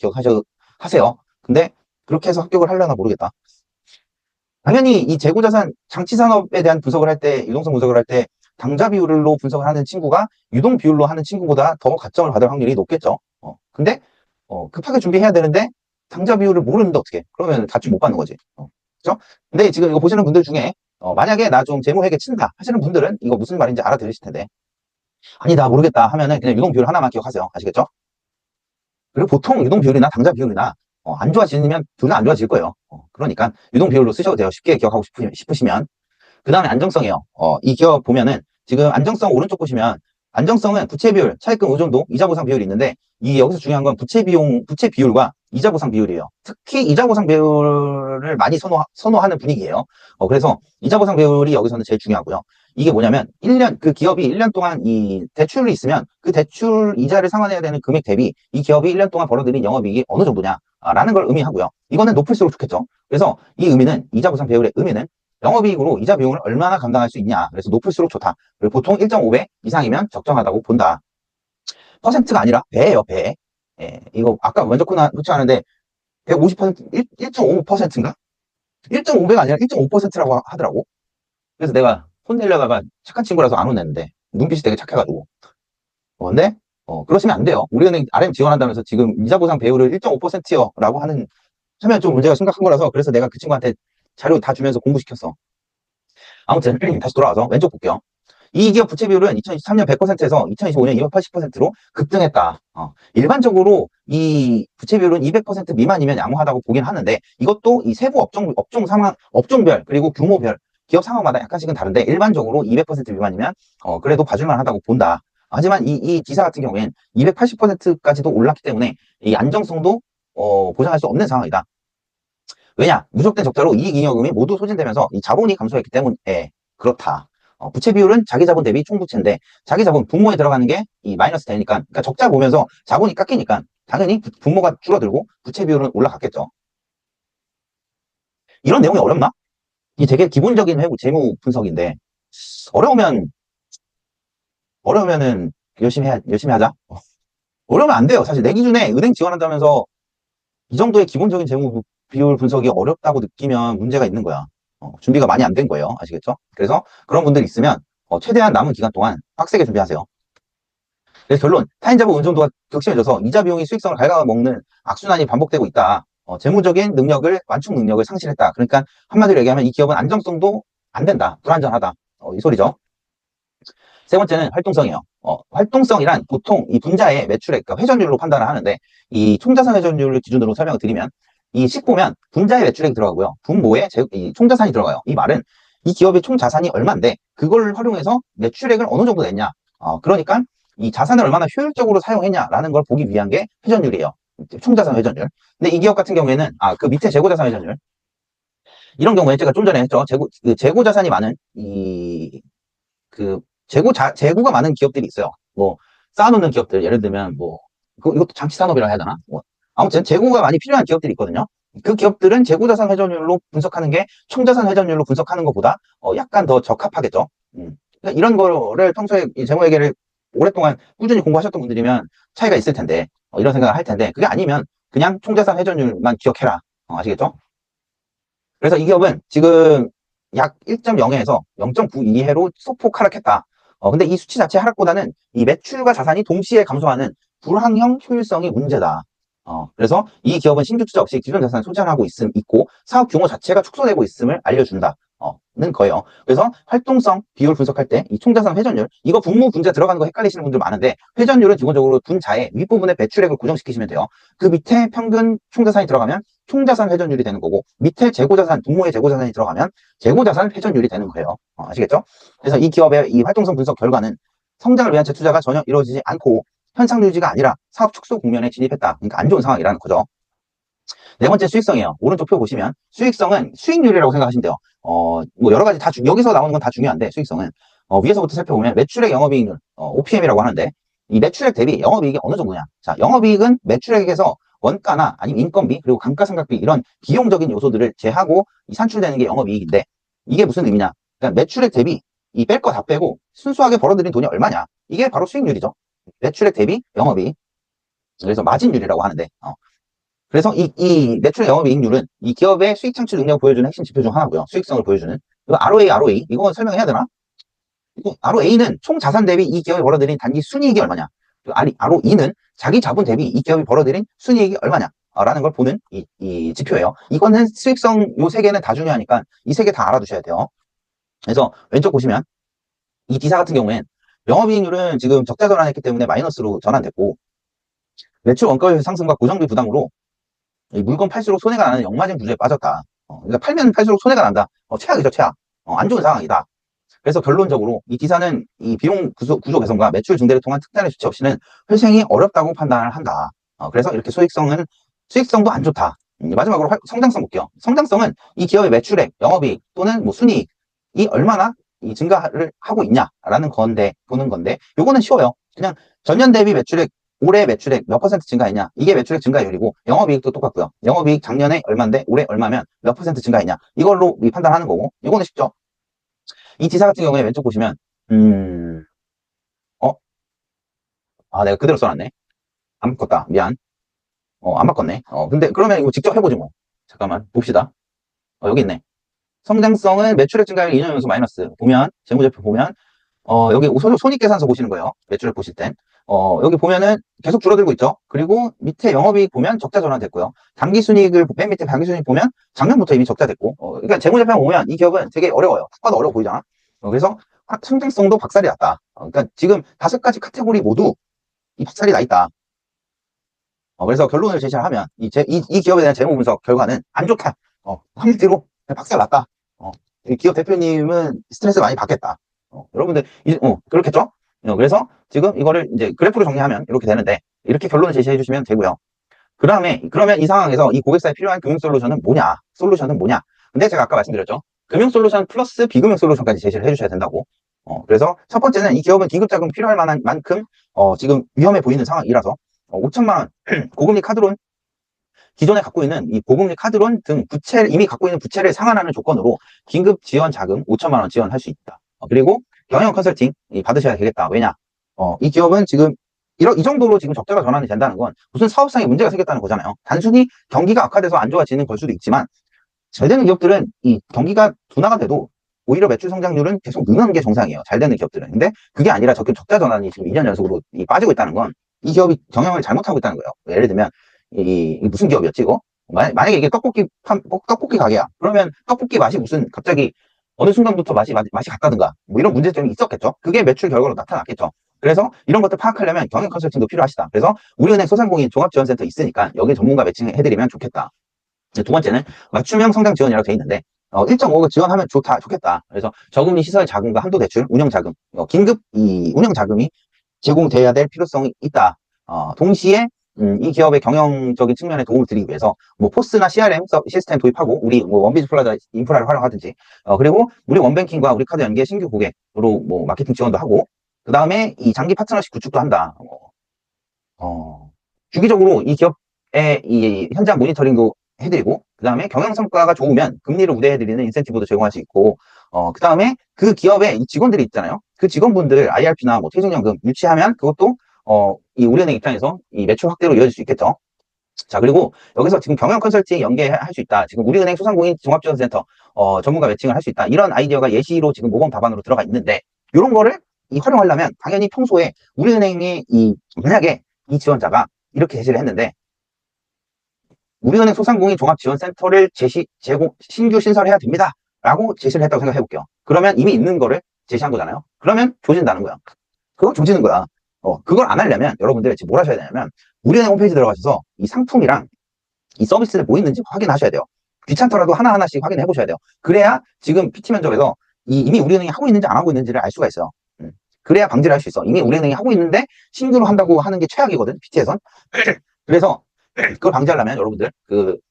하세요. 근데 그렇게 해서 합격을 하려나 모르겠다. 당연히 이 재고 자산, 장치 산업에 대한 분석을 할 때, 유동성 분석을 할 때 당좌 비율로 분석을 하는 친구가 유동 비율로 하는 친구보다 더 가점을 받을 확률이 높겠죠. 근데 급하게 준비해야 되는데 당좌 비율을 모르는데 어떻게? 그러면 가점 못 받는 거지. 그죠? 근데 지금 이거 보시는 분들 중에 만약에 나 좀 재무회계 친다 하시는 분들은 이거 무슨 말인지 알아들으실 텐데, 아니 나 모르겠다 하면은 그냥 유동 비율 하나만 기억하세요. 아시겠죠? 그리고 보통 유동 비율이나 당좌 비율이나 안 좋아지면 둘 다 안 좋아질 거예요. 그러니까 유동 비율로 쓰셔도 돼요. 쉽게 기억하고 싶으시면. 그 다음에 안정성이에요. 이 기업 보면은 지금 안정성 오른쪽 보시면 안정성은 부채 비율, 차입금 의존도, 이자 보상 비율이 있는데 여기서 중요한 건 부채 비율과 이자 보상 비율이에요. 특히 이자 보상 비율을 많이 선호하는 분위기예요. 그래서 이자 보상 비율이 여기서는 제일 중요하고요. 이게 뭐냐면 그 기업이 1년 동안 이 대출이 있으면 그 대출 이자를 상환해야 되는 금액 대비 이 기업이 1년 동안 벌어들인 영업이익이 어느 정도냐라는 걸 의미하고요. 이거는 높을수록 좋겠죠. 그래서 이 의미는, 이자 보상 비율의 의미는 영업이익으로 이자 비용을 얼마나 감당할 수 있냐. 그래서 높을수록 좋다. 그리고 보통 1.5배 이상이면 적정하다고 본다. 퍼센트가 아니라 배예요, 배. 이거 아까 면접 코칭하는데 150%, 1.5%인가? 1.5배가 아니라 1.5%라고 하더라고. 그래서 내가 혼내려다가 착한 친구라서 안 혼냈는데 눈빛이 되게 착해가지고. 근데 그러시면 안 돼요. 우리은행 RM 지원한다면서 지금 이자 보상 배율을 1.5%요 라고 하면 좀 문제가 심각한 거라서, 그래서 내가 그 친구한테 자료 다 주면서 공부시켰어. 아무튼 다시 돌아와서 왼쪽 볼게요. 이 기업 부채 비율은 2023년 100%에서 2025년 280%로 급등했다. 일반적으로 이 부채 비율은 200% 미만이면 양호하다고 보긴 하는데 이것도 이 세부 업종 상황, 업종별 그리고 규모별 기업 상황마다 약간씩은 다른데 일반적으로 200% 미만이면 그래도 봐줄만 하다고 본다. 하지만 이 기사 같은 경우엔 280%까지도 올랐기 때문에 이 안정성도 보장할 수 없는 상황이다. 왜냐? 누적된 적자로 이익잉여금이 모두 소진되면서 이 자본이 감소했기 때문에 그렇다. 부채 비율은 자기 자본 대비 총부채인데 자기 자본, 분모에 들어가는 게 이 마이너스 되니까, 그러니까 적자 보면서 자본이 깎이니까 당연히 분모가 줄어들고 부채 비율은 올라갔겠죠. 이런 내용이 어렵나? 이 되게 기본적인 재무 분석인데 어려우면은 열심히 하자. 어려우면 안 돼요. 사실 내 기준에 은행 지원한다면서 이 정도의 기본적인 재무 비율 분석이 어렵다고 느끼면 문제가 있는 거야. 준비가 많이 안 된 거예요. 아시겠죠? 그래서 그런 분들 있으면 최대한 남은 기간 동안 빡세게 준비하세요. 그래서 결론, 타인자본 의존도가 격심해져서 이자 비용이 수익성을 갉아먹는 악순환이 반복되고 있다. 재무적인 능력을, 완충 능력을 상실했다. 그러니까 한마디로 얘기하면 이 기업은 안정성도 안 된다. 불안전하다. 이 소리죠. 세 번째는 활동성이에요. 활동성이란 보통 이 분자의 매출액, 그러니까 회전율로 판단을 하는데, 이 총자산 회전율을 기준으로 설명을 드리면, 이 식 보면 분자의 매출액이 들어가고요. 분모의 이 총자산이 들어가요. 이 말은 이 기업의 총자산이 얼마인데, 그걸 활용해서 매출액을 어느 정도 냈냐. 그러니까 이 자산을 얼마나 효율적으로 사용했냐라는 걸 보기 위한 게 회전율이에요. 총자산 회전율. 근데 이 기업 같은 경우에는, 그 밑에 재고자산 회전율. 이런 경우에 제가 좀 전에 했죠. 재고자산이 많은 재고가 많은 기업들이 있어요. 뭐, 쌓아놓는 기업들, 예를 들면, 뭐, 이것도 장치산업이라 해야 되나? 뭐, 아무튼, 재고가 많이 필요한 기업들이 있거든요. 그 기업들은 재고자산 회전율로 분석하는 게 총자산 회전율로 분석하는 것보다, 약간 더 적합하겠죠. 그러니까 이런 거를 평소에 이 재무회계를 오랫동안 꾸준히 공부하셨던 분들이면 차이가 있을 텐데, 이런 생각을 할 텐데, 그게 아니면 그냥 총자산 회전율만 기억해라. 아시겠죠? 그래서 이 기업은 지금 약 1.0에서 0.92회로 소폭 하락했다. 근데 이 수치 자체 하락보다는 이 매출과 자산이 동시에 감소하는 불황형 효율성이 문제다. 그래서 이 기업은 신규 투자 없이 기존 자산을 소진하고 있고 사업 규모 자체가 축소되고 있음을 알려준다. 는 거예요. 그래서 활동성 비율 분석할 때 이 총자산 회전율, 이거 분모 분자 들어가는 거 헷갈리시는 분들 많은데, 회전율은 기본적으로 분자의 윗부분에 매출액을 고정시키시면 돼요. 그 밑에 평균 총자산이 들어가면 총자산 회전율이 되는 거고, 밑에 재고자산, 분모의 재고자산이 들어가면 재고자산 회전율이 되는 거예요. 아시겠죠? 그래서 이 기업의 이 활동성 분석 결과는 성장을 위한 재투자가 전혀 이루어지지 않고 현상 유지가 아니라 사업 축소 국면에 진입했다. 그러니까 안 좋은 상황이라는 거죠. 네 번째 수익성이에요. 오른쪽 표 보시면 수익성은 수익률이라고 생각하시면 돼요. 뭐 여러 가지 여기서 나오는 건 다 중요한데, 수익성은 위에서부터 살펴보면 매출액 영업이익률, OPM이라고 하는데, 이 매출액 대비 영업이익이 어느 정도냐. 자, 영업이익은 매출액에서 원가나 아니면 인건비, 그리고 감가상각비, 이런 비용적인 요소들을 제하고 산출되는 게 영업이익인데, 이게 무슨 의미냐. 그러니까 매출액 대비 이 뺄 거 다 빼고 순수하게 벌어들인 돈이 얼마냐. 이게 바로 수익률이죠. 매출액 대비 영업이익. 그래서 마진율이라고 하는데, 그래서 이 매출액 영업이익률은 이 기업의 수익 창출 능력을 보여주는 핵심 지표 중 하나고요. 수익성을 보여주는. 이거 ROA. 이거 설명해야 되나? ROA는 총 자산 대비 이 기업이 벌어들인 단기 순이익이 얼마냐. ROE는 자기 자본 대비 이 기업이 벌어들인 순이익이 얼마냐. 라는 걸 보는 이 지표예요. 이거는 수익성 요 세 개는 다 중요하니까 이 세 개 다 알아두셔야 돼요. 그래서 왼쪽 보시면 이 기사 같은 경우엔 영업이익률은 지금 적자 전환했기 때문에 마이너스로 전환됐고, 매출 원가율 상승과 고정비 부담으로 이 물건 팔수록 손해가 나는 역마진 구조에 빠졌다. 그러니까 팔면 팔수록 손해가 난다. 최악이죠, 최악. 안 좋은 상황이다. 그래서 결론적으로 이 기사는 이 비용 구조 개선과 매출 증대를 통한 특단의 조치 없이는 회생이 어렵다고 판단을 한다. 그래서 이렇게 수익성도 안 좋다. 마지막으로 성장성 볼게요. 성장성은 이 기업의 매출액, 영업이익 또는 뭐 순이익이 얼마나 이 증가를 하고 있냐라는 건데, 보는 건데, 요거는 쉬워요. 그냥 전년 대비 매출액, 올해 매출액 몇 퍼센트 증가했냐, 이게 매출액 증가율이고, 영업이익도 똑같고요. 영업이익 작년에 얼마인데 올해 얼마면 몇 퍼센트 증가했냐, 이걸로 판단하는 거고, 이거는 쉽죠. 이 기사 같은 경우에 왼쪽 보시면 내가 그대로 써놨네. 안 바꿨다. 미안. 안 바꿨네. 근데 그러면 이거 직접 해보지 뭐. 잠깐만 봅시다. 여기 있네. 성장성은 매출액 증가율 2년 연속 마이너스. 보면 재무제표 보면 여기 손익계산서 보시는 거예요. 매출액 보실 땐. 여기 보면은 계속 줄어들고 있죠. 그리고 밑에 영업이익 보면 적자 전환됐고요. 당기순이익을 맨 밑에 당기순이익 보면 작년부터 이미 적자 됐고, 그러니까 재무제표만 보면 이 기업은 되게 어려워요. 딱 봐도 어려워 보이잖아. 그래서 성장성도 박살이 났다. 그러니까 지금 5가지 카테고리 모두 이 박살이 나 있다. 그래서 결론을 제시를 하면 이 기업에 대한 재무 분석 결과는 안 좋다. 한마디로 박살 났다. 이 기업 대표님은 스트레스 많이 받겠다. 여러분들 그렇겠죠? 그래서 지금 이거를 이제 그래프로 정리하면 이렇게 되는데, 이렇게 결론을 제시해 주시면 되고요. 그러면 이 상황에서 이 고객사에 필요한 금융 솔루션은 뭐냐? 근데 제가 아까 말씀드렸죠. 금융 솔루션 플러스 비금융 솔루션까지 제시를 해 주셔야 된다고. 그래서 첫 번째는 이 기업은 기급 자금 필요할 만한 만큼 지금 위험해 보이는 상황이라서 5천만 원 고금리 카드론, 기존에 갖고 있는 이 고금리 카드론 등 이미 갖고 있는 부채를 상환하는 조건으로 긴급 지원 자금 5천만 원 지원할 수 있다. 그리고 경영 컨설팅 받으셔야 되겠다. 왜냐? 이 기업은 지금 이 정도로 지금 적자가 전환이 된다는 건 무슨 사업상에 문제가 생겼다는 거잖아요. 단순히 경기가 악화돼서 안 좋아지는 걸 수도 있지만, 잘 되는 기업들은 이 경기가 둔화가 돼도 오히려 매출 성장률은 계속 느는 게 정상이에요. 잘 되는 기업들은. 근데 그게 아니라 적자 전환이 지금 2년 연속으로 빠지고 있다는 건 이 기업이 경영을 잘못하고 있다는 거예요. 예를 들면 이 무슨 기업이었지 이거? 만약에 이게 떡볶이 가게야. 그러면 떡볶이 맛이 무슨 갑자기 어느 순간부터 맛이 같다든가 뭐 이런 문제점이 있었겠죠. 그게 매출 결과로 나타났겠죠. 그래서 이런 것들 파악하려면 경영 컨설팅도 필요하시다. 그래서 우리은행 소상공인 종합지원센터 있으니까 여기 전문가 매칭해드리면 좋겠다. 두 번째는 맞춤형 성장 지원이라고 돼 있는데 1.5억 지원하면 좋겠다. 그래서 저금리 시설 자금과 한도 대출, 운영 자금, 긴급 이 운영 자금이 제공돼야 될 필요성이 있다. 동시에 이 기업의 경영적인 측면에 도움을 드리기 위해서 뭐 포스나 CRM 시스템 도입하고 우리 뭐 원비즈 플라자 인프라를 활용하든지 그리고 우리 원뱅킹과 우리 카드 연계 신규 고객으로 뭐 마케팅 지원도 하고 그 다음에 이 장기 파트너십 구축도 한다. 주기적으로 이 기업의 이 현장 모니터링도 해드리고 그 다음에 경영 성과가 좋으면 금리를 우대해드리는 인센티브도 제공할 수 있고 그 다음에 그 기업의 직원들이 있잖아요. 그 직원분들 IRP나 뭐 퇴직연금 유치하면 그것도 이 우리은행 입장에서 이 매출 확대로 이어질 수 있겠죠. 자, 그리고 여기서 지금 경영 컨설팅 연계할 수 있다. 지금 우리은행 소상공인 종합지원센터 전문가 매칭을 할 수 있다. 이런 아이디어가 예시로 지금 모범 답안으로 들어가 있는데 이런 거를 활용하려면 당연히 평소에 우리은행의 만약에 이 지원자가 이렇게 제시를 했는데 우리은행 소상공인 종합지원센터를 신규 신설해야 됩니다. 라고 제시를 했다고 생각해 볼게요. 그러면 이미 있는 거를 제시한 거잖아요. 그러면 조진다는 거야. 그거 조지는 거야. 그걸 안 하려면 여러분들 지금 뭘 하셔야 되냐면 우리은행 홈페이지 들어가셔서 이 상품이랑 이 서비스를 뭐 있는지 확인하셔야 돼요. 귀찮더라도 하나하나씩 확인해 보셔야 돼요. 그래야 지금 PT 면접에서 이미 우리은행이 하고 있는지 안 하고 있는지를 알 수가 있어요. 그래야 방지를 할 수 있어. 이미 우리은행이 하고 있는데 신규로 한다고 하는 게 최악이거든, PT에선. 그래서 그걸 방지하려면 여러분들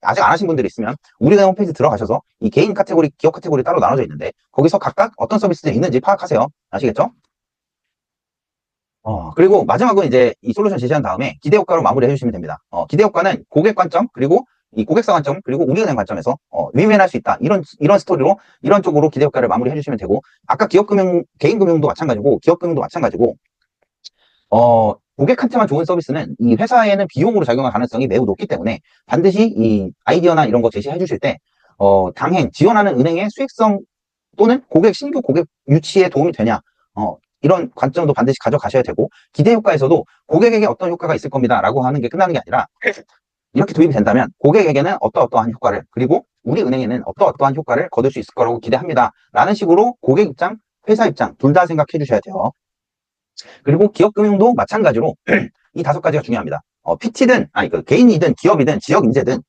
아직 안 하신 분들이 있으면 우리은행 홈페이지 들어가셔서 이 개인 카테고리, 기업 카테고리 따로 나눠져 있는데 거기서 각각 어떤 서비스들이 있는지 파악하세요. 아시겠죠? 그리고 마지막은 이제 이 솔루션 제시한 다음에 기대효과로 마무리해 주시면 됩니다. 기대효과는 고객 관점, 그리고 이 고객사 관점, 그리고 우리은행 관점에서 위면할 수 있다. 이런 스토리로, 이런 쪽으로 기대효과를 마무리해 주시면 되고, 아까 개인금융도 마찬가지고, 기업금융도 마찬가지고, 고객한테만 좋은 서비스는 이 회사에는 비용으로 작용할 가능성이 매우 높기 때문에 반드시 이 아이디어나 이런 거 제시해 주실 때, 지원하는 은행의 수익성 또는 신규 고객 유치에 도움이 되냐, 이런 관점도 반드시 가져가셔야 되고, 기대효과에서도 고객에게 어떤 효과가 있을 겁니다. 라고 하는 게 끝나는 게 아니라, 이렇게 도입이 된다면 고객에게는 어떠어떠한 효과를, 그리고 우리 은행에는 어떠어떠한 효과를 거둘 수 있을 거라고 기대합니다. 라는 식으로 고객 입장, 회사 입장 둘 다 생각해 주셔야 돼요. 그리고 기업금융도 마찬가지로 이 5가지가 중요합니다. PT든, 개인이든 기업이든 지역 인재든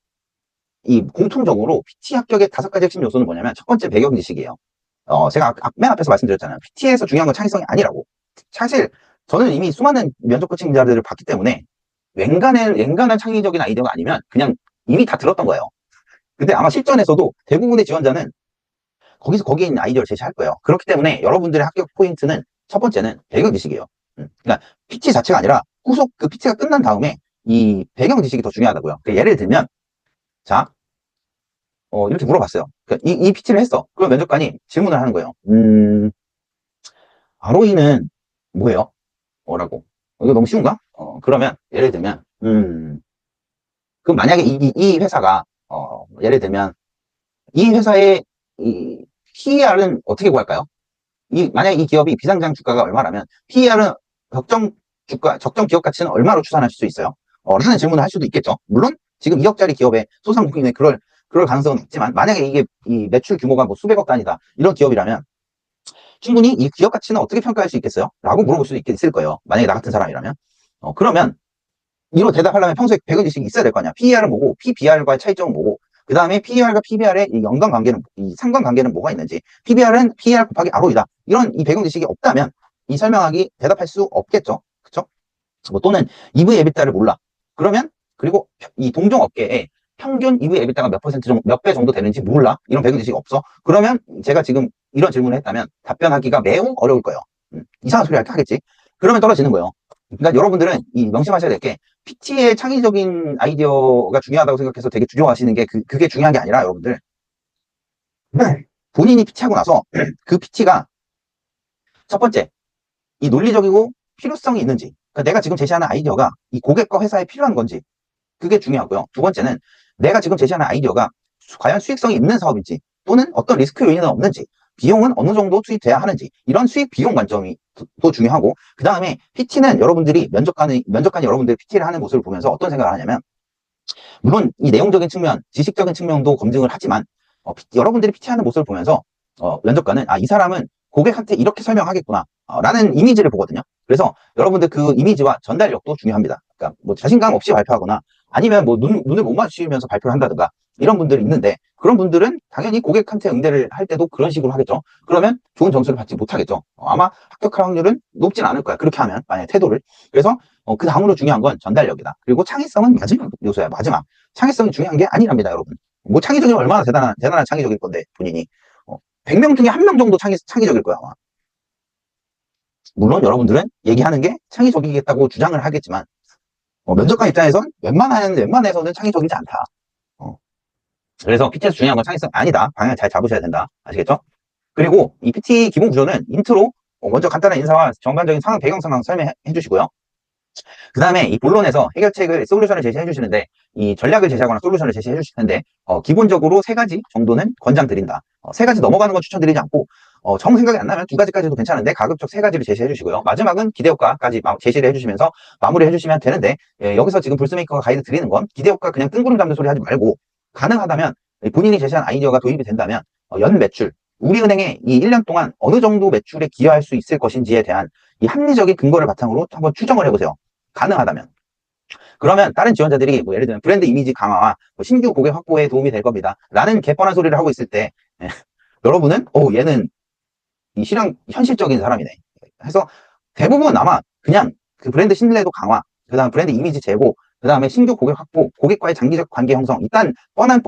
이 공통적으로 PT 합격의 5가지 핵심 요소는 뭐냐면 첫 번째 배경 지식이에요. 제가 맨 앞에서 말씀드렸잖아요. PT에서 중요한 건 창의성이 아니라고. 사실 저는 이미 수많은 면접 코칭자들을 봤기 때문에 웬간한 창의적인 아이디어가 아니면 그냥 이미 다 들었던 거예요. 근데 아마 실전에서도 대부분의 지원자는 거기에 있는 아이디어를 제시할 거예요. 그렇기 때문에 여러분들의 합격 포인트는 첫 번째는 배경 지식이에요. 그러니까 PT 자체가 아니라 후속 그 PT가 끝난 다음에 이 배경 지식이 더 중요하다고요. 그러니까 예를 들면 자, 이렇게 물어봤어요. 그러니까 이 PT를 했어. 그럼 면접관이 질문을 하는 거예요. ROE는 뭐예요? 라고. 이거 너무 쉬운가? 그러면 예를 들면 그럼 만약에 이 회사가 예를 들면 이 회사의 이 PER은 어떻게 구할까요? 만약에 이 기업이 비상장 주가가 얼마라면 PER은 적정 기업 가치는 얼마로 추산하실 수 있어요? 라는 질문을 할 수도 있겠죠. 물론 지금 2억짜리 기업의 소상공인에 그럴 가능성은 있지만 만약에 이게 이 매출 규모가 뭐 수백억 단위다 이런 기업이라면 충분히 이 기업 가치는 어떻게 평가할 수 있겠어요? 라고 물어볼 수도 있을 거예요. 만약에 나 같은 사람이라면. 그러면 이로 대답하려면 평소에 배경 지식이 있어야 될 거 아니야. PER은 뭐고 PBR과의 차이점은 뭐고 그 다음에 PER과 PBR의 이 상관관계는 뭐가 있는지, PBR은 PER 곱하기 ROE다. 이런 이 배경 지식이 없다면 이 설명하기 대답할 수 없겠죠. 그쵸? 뭐 또는 EV EBITDA를 몰라. 그리고 이 동종 업계에 평균 EV EBITDA가 몇 배 정도 되는지 몰라. 이런 배경 지식이 없어. 그러면 제가 지금 이런 질문을 했다면 답변하기가 매우 어려울 거예요. 이상한 소리 하겠지. 그러면 떨어지는 거예요. 그러니까 여러분들은 명심하셔야 될 게 PT의 창의적인 아이디어가 중요하다고 생각해서 되게 두려워하시는 게 그게 중요한 게 아니라 여러분들 본인이 PT하고 나서 그 PT가 첫 번째 이 논리적이고 필요성이 있는지, 그러니까 내가 지금 제시하는 아이디어가 이 고객과 회사에 필요한 건지 그게 중요하고요. 두 번째는 내가 지금 제시하는 아이디어가 과연 수익성이 있는 사업인지 또는 어떤 리스크 요인은 없는지, 비용은 어느 정도 투입돼야 하는지, 이런 수익 비용 관점이 또 중요하고, 그 다음에 PT는 여러분들이 면접관이 여러분들이 PT를 하는 모습을 보면서 어떤 생각을 하냐면, 물론 이 내용적인 측면, 지식적인 측면도 검증을 하지만 여러분들이 PT하는 모습을 보면서 면접관은 이 사람은 고객한테 이렇게 설명하겠구나 라는 이미지를 보거든요. 그래서 여러분들 그 이미지와 전달력도 중요합니다. 그러니까 뭐 자신감 없이 발표하거나 아니면 뭐 눈을 못 맞추면서 발표를 한다든가 이런 분들이 있는데, 그런 분들은 당연히 고객한테 응대를 할 때도 그런 식으로 하겠죠. 그러면 좋은 점수를 받지 못하겠죠. 아마 합격할 확률은 높진 않을 거야, 그렇게 하면, 만약에 태도를. 그래서 그 다음으로 중요한 건 전달력이다. 그리고 창의성은 마지막 요소야, 마지막. 창의성이 중요한 게 아니랍니다, 여러분. 뭐 창의적이면 얼마나 대단한 창의적일 건데, 본인이. 100명 중에 1명 정도 창의적일 거야, 아마. 물론 여러분들은 얘기하는 게 창의적이겠다고 주장을 하겠지만, 면접관 입장에선 웬만해서는 창의적이지 않다. 그래서 PT에서 중요한 건 창의성 아니다. 방향 잘 잡으셔야 된다. 아시겠죠? 그리고 이 PT 기본 구조는 인트로, 먼저 간단한 인사와 전반적인 상황, 배경 상황 설명해 주시고요. 그 다음에 이 본론에서 해결책을, 솔루션을 제시해 주시는데, 이 전략을 제시하거나 솔루션을 제시해 주실 텐데, 기본적으로 3가지 정도는 권장드린다. 3가지 넘어가는 건 추천드리지 않고, 정 생각이 안 나면 2가지까지도 괜찮은데, 가급적 3가지를 제시해 주시고요. 마지막은 기대효과까지 제시를 해 주시면서 마무리해 주시면 되는데, 여기서 지금 불스메이커가 가이드 드리는 건 기대효과 그냥 뜬구름 잡는 소리 하지 말고, 가능하다면 본인이 제시한 아이디어가 도입이 된다면 연 매출, 우리은행에 이 1년 동안 어느 정도 매출에 기여할 수 있을 것인지에 대한 이 합리적인 근거를 바탕으로 한번 추정을 해보세요. 가능하다면. 그러면 다른 지원자들이 뭐 예를 들면 브랜드 이미지 강화와 뭐 신규 고객 확보에 도움이 될 겁니다 라는 개뻔한 소리를 하고 있을 때 여러분은 얘는 이 현실적인 사람이네 해서 대부분 아마 그냥 그 브랜드 신뢰도 강화, 그 다음 브랜드 이미지 제고, 그 다음에 신규 고객 확보, 고객과의 장기적 관계 형성, 일단 뻔한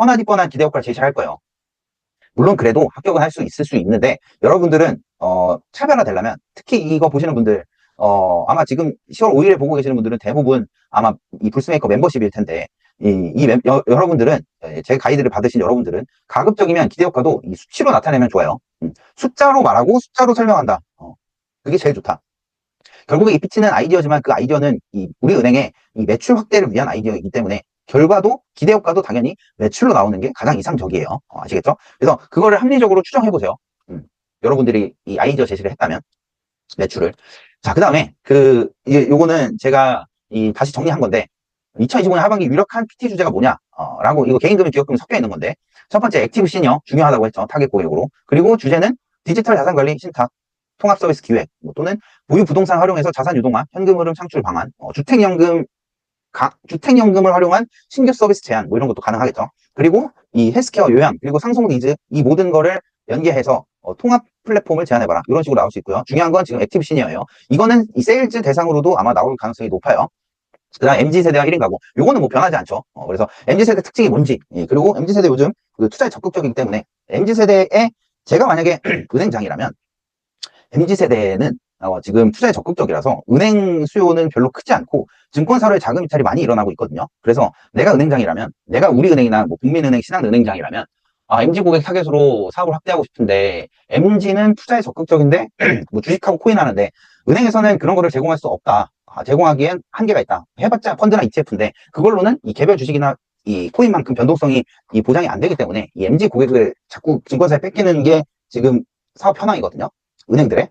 기대 효과를 제시할 거예요. 물론 그래도 합격은 할 수 있을 수 있는데, 여러분들은 차별화되려면, 특히 이거 보시는 분들, 아마 지금 10월 5일에 보고 계시는 분들은 대부분 아마 이 불스메이커 멤버십일 텐데, 여러분들은, 제 가이드를 받으신 여러분들은 가급적이면 기대효과도 이 수치로 나타내면 좋아요. 숫자로 말하고 숫자로 설명한다. 그게 제일 좋다. 결국에 이 PT는 아이디어지만 그 아이디어는 우리 은행의 이 매출 확대를 위한 아이디어이기 때문에 결과도, 기대효과도 당연히 매출로 나오는 게 가장 이상적이에요. 아시겠죠? 그래서 그거를 합리적으로 추정해보세요. 여러분들이 이 아이디어 제시를 했다면, 매출을. 자, 그 다음에, 요거는 제가 다시 정리한 건데, 2025년 하반기 유력한 PT 주제가 뭐냐? 라고, 이거 개인금융, 기업금융 섞여 있는 건데, 첫 번째, 액티브 시니어, 중요하다고 했죠. 타겟 고객으로. 그리고 주제는 디지털 자산 관리 신탁, 통합 서비스 기획, 또는 보유 부동산 활용해서 자산 유동화, 현금 흐름 창출 방안, 주택연금을 활용한 신규 서비스 제안, 뭐 이런 것도 가능하겠죠. 그리고 이 헬스케어 요양, 그리고 상속 니즈, 이 모든 거를 연계해서 통합 플랫폼을 제안해봐라. 이런 식으로 나올 수 있고요. 중요한 건 지금 액티브 시니어예요. 이거는 이 세일즈 대상으로도 아마 나올 가능성이 높아요. 그 다음 MZ세대와 1인 가구. 요거는 뭐 변하지 않죠. 그래서 MZ세대 특징이 뭔지, 그리고 MZ세대 요즘 그 투자에 적극적이기 때문에 MZ세대에 제가 만약에 은행장이라면 MZ세대는 지금 투자에 적극적이라서 은행 수요는 별로 크지 않고 증권사로의 자금 이탈이 많이 일어나고 있거든요. 그래서 내가 은행장이라면, 내가 우리은행이나 뭐 국민은행, 신한은행장이라면 MZ 고객 타겟으로 사업을 확대하고 싶은데 MZ는 투자에 적극적인데 뭐 주식하고 코인 하는데 은행에서는 그런 거를 제공할 수 없다. 제공하기엔 한계가 있다. 해봤자 펀드나 ETF인데 그걸로는 이 개별 주식이나 이 코인만큼 변동성이 보장이 안 되기 때문에 이 MZ 고객을 자꾸 증권사에 뺏기는 게 지금 사업 현황이거든요. 은행들의.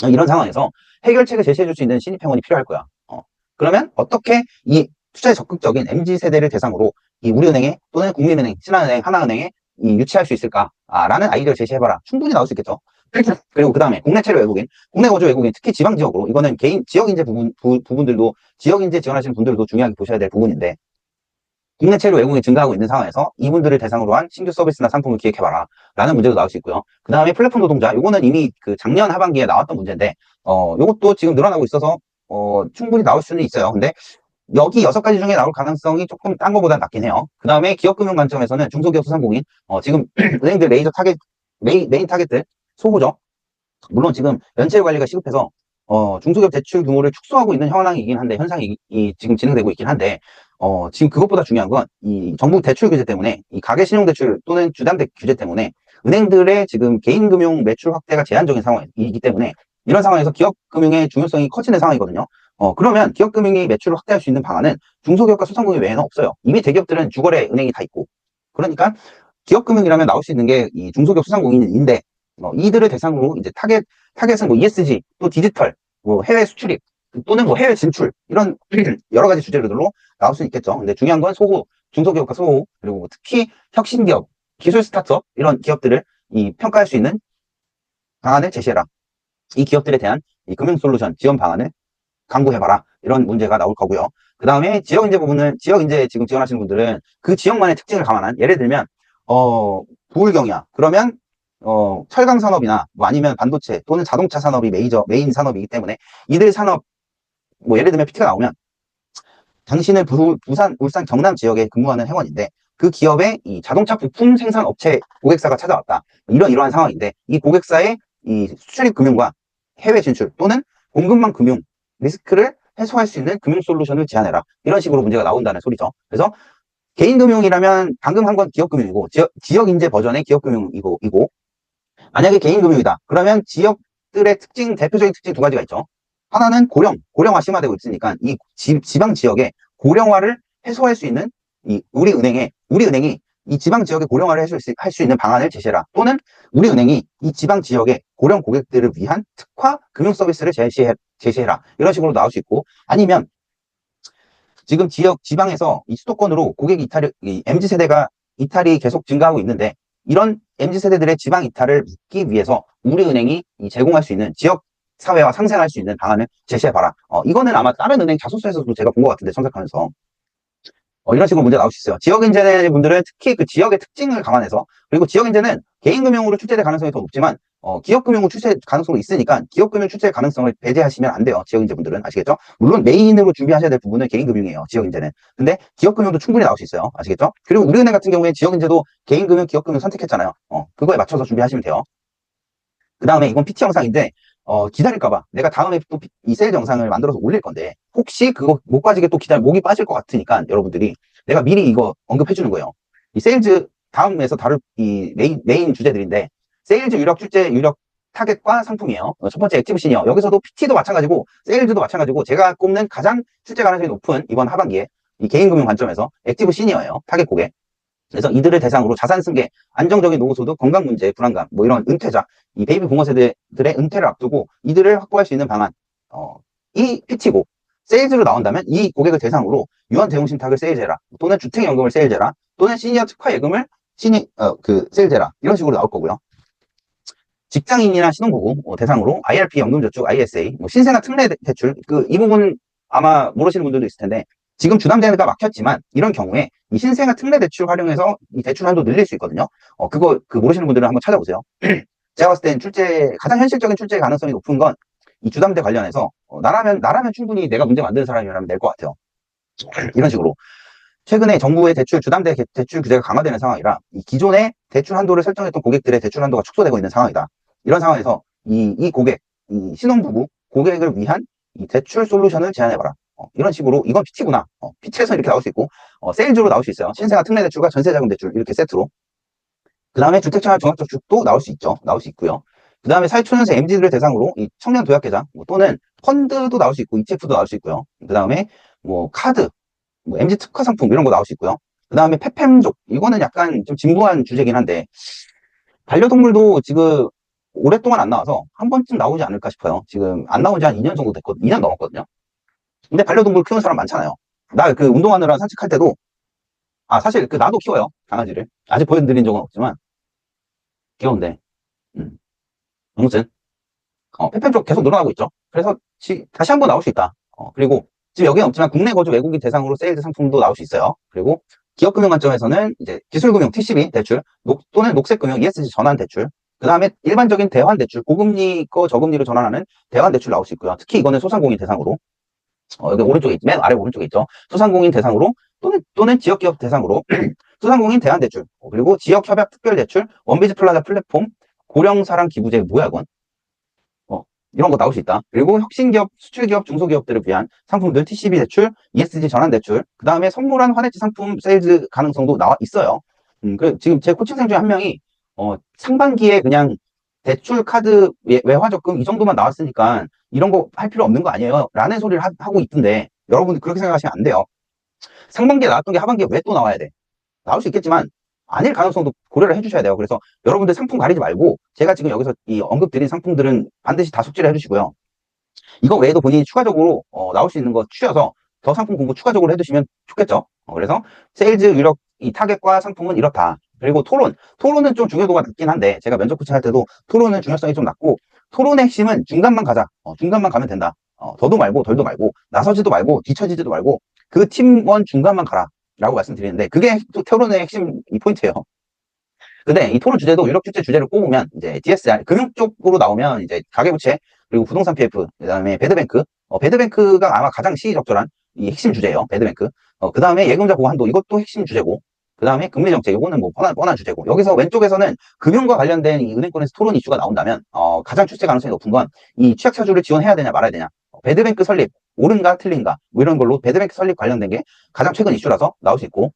이런 상황에서 해결책을 제시해 줄 수 있는 신입행원이 필요할 거야. 그러면 어떻게 이 투자에 적극적인 MZ세대를 대상으로 이 우리은행에 또는 국민은행, 신한은행, 하나은행에 유치할 수 있을까라는 아이디어를 제시해봐라. 충분히 나올 수 있겠죠. 그리고 그 다음에 국내 체류 외국인, 국내 거주 외국인, 특히 지방 지역으로, 이거는 개인 지역인재 부분들도, 지역인재 지원하시는 분들도 중요하게 보셔야 될 부분인데, 국내 체류 외국인이 증가하고 있는 상황에서 이분들을 대상으로 한 신규 서비스나 상품을 기획해봐라 라는 문제도 나올 수 있고요. 그 다음에 플랫폼 노동자, 요거는 이미 그 작년 하반기에 나왔던 문제인데 요것도 지금 늘어나고 있어서 충분히 나올 수는 있어요. 근데 여기 6가지 중에 나올 가능성이 조금 딴 거보다 낮긴 해요. 그 다음에 기업금융 관점에서는 중소기업 소상공인, 지금 은행들 메인 타겟들 소호죠. 물론 지금 연체율 관리가 시급해서 중소기업 대출 규모를 축소하고 있는 현상이 지금 진행되고 있긴 한데, 지금 그것보다 중요한 건 이 정부 대출 규제 때문에, 이 가계신용대출 또는 주담대 규제 때문에 은행들의 지금 개인금융 매출 확대가 제한적인 상황이기 때문에 이런 상황에서 기업금융의 중요성이 커지는 상황이거든요. 그러면 기업금융이 매출을 확대할 수 있는 방안은 중소기업과 소상공인 외에는 없어요. 이미 대기업들은 주거래 은행이 다 있고. 그러니까 기업금융이라면 나올 수 있는 게 이 중소기업 소상공인인데, 이들을 대상으로 이제 타겟은 뭐 ESG, 또 디지털, 뭐 해외 수출입, 또는 뭐 해외 진출, 이런 여러 가지 주제들로 나올 수 있겠죠. 근데 중요한 건 소호, 중소기업과 소호, 그리고 특히 혁신기업, 기술 스타트업, 이런 기업들을 평가할 수 있는 방안을 제시해라. 이 기업들에 대한 이 금융 솔루션 지원 방안을 강구해봐라. 이런 문제가 나올 거고요. 그 다음에 지역 인재 부분은, 지역 인재 지금 지원하시는 분들은 그 지역만의 특징을 감안한, 예를 들면, 부울경이야. 그러면, 철강 산업이나, 뭐 아니면 반도체 또는 자동차 산업이 메인 산업이기 때문에 이들 산업, 뭐 예를 들면 PT가 나오면, 당신은 부산, 울산, 경남 지역에 근무하는 회원인데, 그 기업의 이 자동차 부품 생산 업체 고객사가 찾아왔다. 이러한 상황인데, 이 고객사의 이 수출입 금융과 해외 진출 또는 공급망 금융 리스크를 해소할 수 있는 금융 솔루션을 제안해라. 이런 식으로 문제가 나온다는 소리죠. 그래서 개인 금융이라면 방금 한 건 기업 금융이고, 지역 인재 버전의 기업 금융이고, 만약에 개인 금융이다. 그러면 지역들의 대표적인 특징 두 가지가 있죠. 하나는 고령화 심화되고 있으니까 이 지방 지역의 고령화를 해소할 수 있는 우리 은행이 이 지방 지역의 고령화를 할 수 있는 방안을 제시해라. 또는 우리 은행이 이 지방 지역의 고령 고객들을 위한 특화 금융 서비스를 제시해라. 이런 식으로 나올 수 있고, 아니면 지금 지방에서 이 수도권으로 고객 MZ세대가 이탈이 계속 증가하고 있는데, 이런 MZ세대들의 지방 이탈을 막기 위해서 우리은행이 제공할 수 있는 지역 사회와 상생할 수 있는 방안을 제시해봐라. 이거는 아마 다른 은행 자소서에서도 제가 본 것 같은데, 첨삭하면서. 이런 식으로 문제 나올 수 있어요. 지역 인재 분들은 특히 그 지역의 특징을 감안해서, 그리고 지역 인재는 개인 금융으로 출제될 가능성이 더 높지만, 기업 금융으로 출제 가능성이 있으니까 기업 금융 출제 가능성을 배제하시면 안 돼요. 지역 인재 분들은. 아시겠죠? 물론 메인으로 준비하셔야 될 부분은 개인 금융이에요. 지역 인재는. 근데 기업 금융도 충분히 나올 수 있어요. 아시겠죠? 그리고 우리은행 같은 경우에 지역 인재도 개인 금융, 기업 금융 선택했잖아요. 그거에 맞춰서 준비하시면 돼요. 그 다음에 이건 PT 영상인데, 기다릴까봐 내가 다음에 또 이 세일즈 영상을 만들어서 올릴 건데, 혹시 그거 못 빠지게 또 목이 빠질 것 같으니까 여러분들이 내가 미리 이거 언급해 주는 거예요. 이 세일즈 다음에서 다룰 이 메인 주제들인데, 세일즈 유력 타겟과 상품이에요. 첫 번째 액티브 시니어. 여기서도 PT도 마찬가지고 세일즈도 마찬가지고 제가 꼽는 가장 출제 가능성이 높은 이번 하반기에 이 개인금융 관점에서 액티브 시니어예요. 타겟 고객. 그래서 이들을 대상으로 자산 승계, 안정적인 노후소득, 건강 문제, 불안감, 뭐 이런 은퇴자, 이 베이비 부모 세대들의 은퇴를 앞두고 이들을 확보할 수 있는 방안, 이 PT고, 세일즈로 나온다면 이 고객을 대상으로 유언 대용 신탁을 세일즈해라, 또는 주택연금을 세일즈해라, 또는 시니어 특화 예금을 세일즈해라, 이런 식으로 나올 거고요. 직장인이나 신혼부부 대상으로 IRP 연금저축, ISA, 뭐 신생아 특례 대출, 이 부분 아마 모르시는 분들도 있을 텐데, 지금 주담대가 막혔지만 이런 경우에 이 신생아 특례 대출 활용해서 이 대출 한도 늘릴 수 있거든요. 그거 모르시는 분들은 한번 찾아보세요. 제가 봤을 땐 가장 현실적인 출제 가능성이 높은 건 이 주담대 관련해서 나라면 충분히 내가 문제 만드는 사람이라면 낼 것 같아요. 이런 식으로 최근에 정부의 주담대 대출 규제가 강화되는 상황이라 이 기존의 대출 한도를 설정했던 고객들의 대출 한도가 축소되고 있는 상황이다. 이런 상황에서 이 신혼부부 고객을 위한 이 대출 솔루션을 제안해봐라. 이런 식으로 이건 PT구나. PT에서 이렇게 나올 수 있고, 세일즈로 나올 수 있어요. 신생아 특례 대출과 전세자금 대출 이렇게 세트로. 그 다음에 주택청약 종합저축도 나올 수 있고요. 그 다음에 사회초년생 MZ들을 대상으로 이 청년 도약계좌 또는 펀드도 나올 수 있고 ETF도 나올 수 있고요. 그 다음에 뭐 카드, 뭐 MZ 특화 상품 이런 거 나올 수 있고요. 그 다음에 페팸족, 이거는 약간 좀 진부한 주제긴 한데, 반려동물도 지금 오랫동안 안 나와서 한 번쯤 나오지 않을까 싶어요. 지금 안 나온 지 한 2년 정도 됐거든요. 2년 넘었거든요. 근데 반려동물 키우는 사람 많잖아요. 나 운동하느라 산책할 때도, 사실 나도 키워요. 강아지를. 아직 보여드린 적은 없지만, 귀여운데. 아무튼, 페팸족 계속 늘어나고 있죠. 그래서 다시 한번 나올 수 있다. 그리고 지금 여기는 없지만 국내 거주 외국인 대상으로 세일즈 상품도 나올 수 있어요. 그리고 기업금융 관점에서는 이제 기술금융 TCB 대출, 또는 녹색금융 ESG 전환 대출, 그 다음에 일반적인 대환 대출, 고금리 거 저금리로 전환하는 대환 대출 나올 수 있고요. 특히 이거는 소상공인 대상으로, 여기 오른쪽에 맨 아래 오른쪽에 있죠. 소상공인 대상으로 또는 지역기업 대상으로 소상공인 대환 대출, 그리고 지역협약 특별 대출, 원비즈 플라자 플랫폼, 고령사랑 기부제 모약원, 이런 거 나올 수 있다. 그리고 혁신기업, 수출기업, 중소기업들을 위한 상품들, TCB 대출, ESG 전환 대출, 그 다음에 선물한 환해지 상품 세일즈 가능성도 있어요. 지금 제 코칭생 중에 한 명이, 상반기에 그냥 대출 카드 외화적금 이 정도만 나왔으니까 이런 거 할 필요 없는 거 아니에요? 라는 소리를 하고 있던데, 여러분들 그렇게 생각하시면 안 돼요. 상반기에 나왔던 게 하반기에 왜 또 나와야 돼? 나올 수 있겠지만, 아닐 가능성도 고려를 해주셔야 돼요. 그래서 여러분들 상품 가리지 말고 제가 지금 여기서 이 언급드린 상품들은 반드시 다 숙지를 해주시고요. 이거 외에도 본인이 추가적으로 나올 수 있는 거 추려서 더 상품 공부 추가적으로 해두시면 좋겠죠. 그래서 세일즈 유력 이 타겟과 상품은 이렇다. 그리고 토론은 좀 중요도가 낮긴 한데 제가 면접 코칭 할 때도 토론은 중요성이 좀 낮고 토론의 핵심은 중간만 가자. 중간만 가면 된다. 더도 말고 덜도 말고 나서지도 말고 뒤처지지도 말고 그 팀원 중간만 가라 라고 말씀드리는데 그게 또 토론의 핵심 이 포인트예요. 근데 이 토론 주제도 유력 축제 주제를 꼽으면 이제 DSR 금융 쪽으로 나오면 이제 가계부채 그리고 부동산 PF 그다음에 배드뱅크 배드뱅크가 아마 가장 시의적절한 이 핵심 주제예요. 배드뱅크 그다음에 예금자 보호 한도 이것도 핵심 주제고 그다음에 금리 정책 이거는 뭐 뻔한 주제고 여기서 왼쪽에서는 금융과 관련된 이 은행권에서 토론 이슈가 나온다면 가장 출제 가능성이 높은 건 이 취약차주를 지원해야 되냐 말아야 되냐 배드뱅크 설립 옳은가 틀린가 뭐 이런 걸로 배드뱅크 설립 관련된 게 가장 최근 이슈라서 나올 수 있고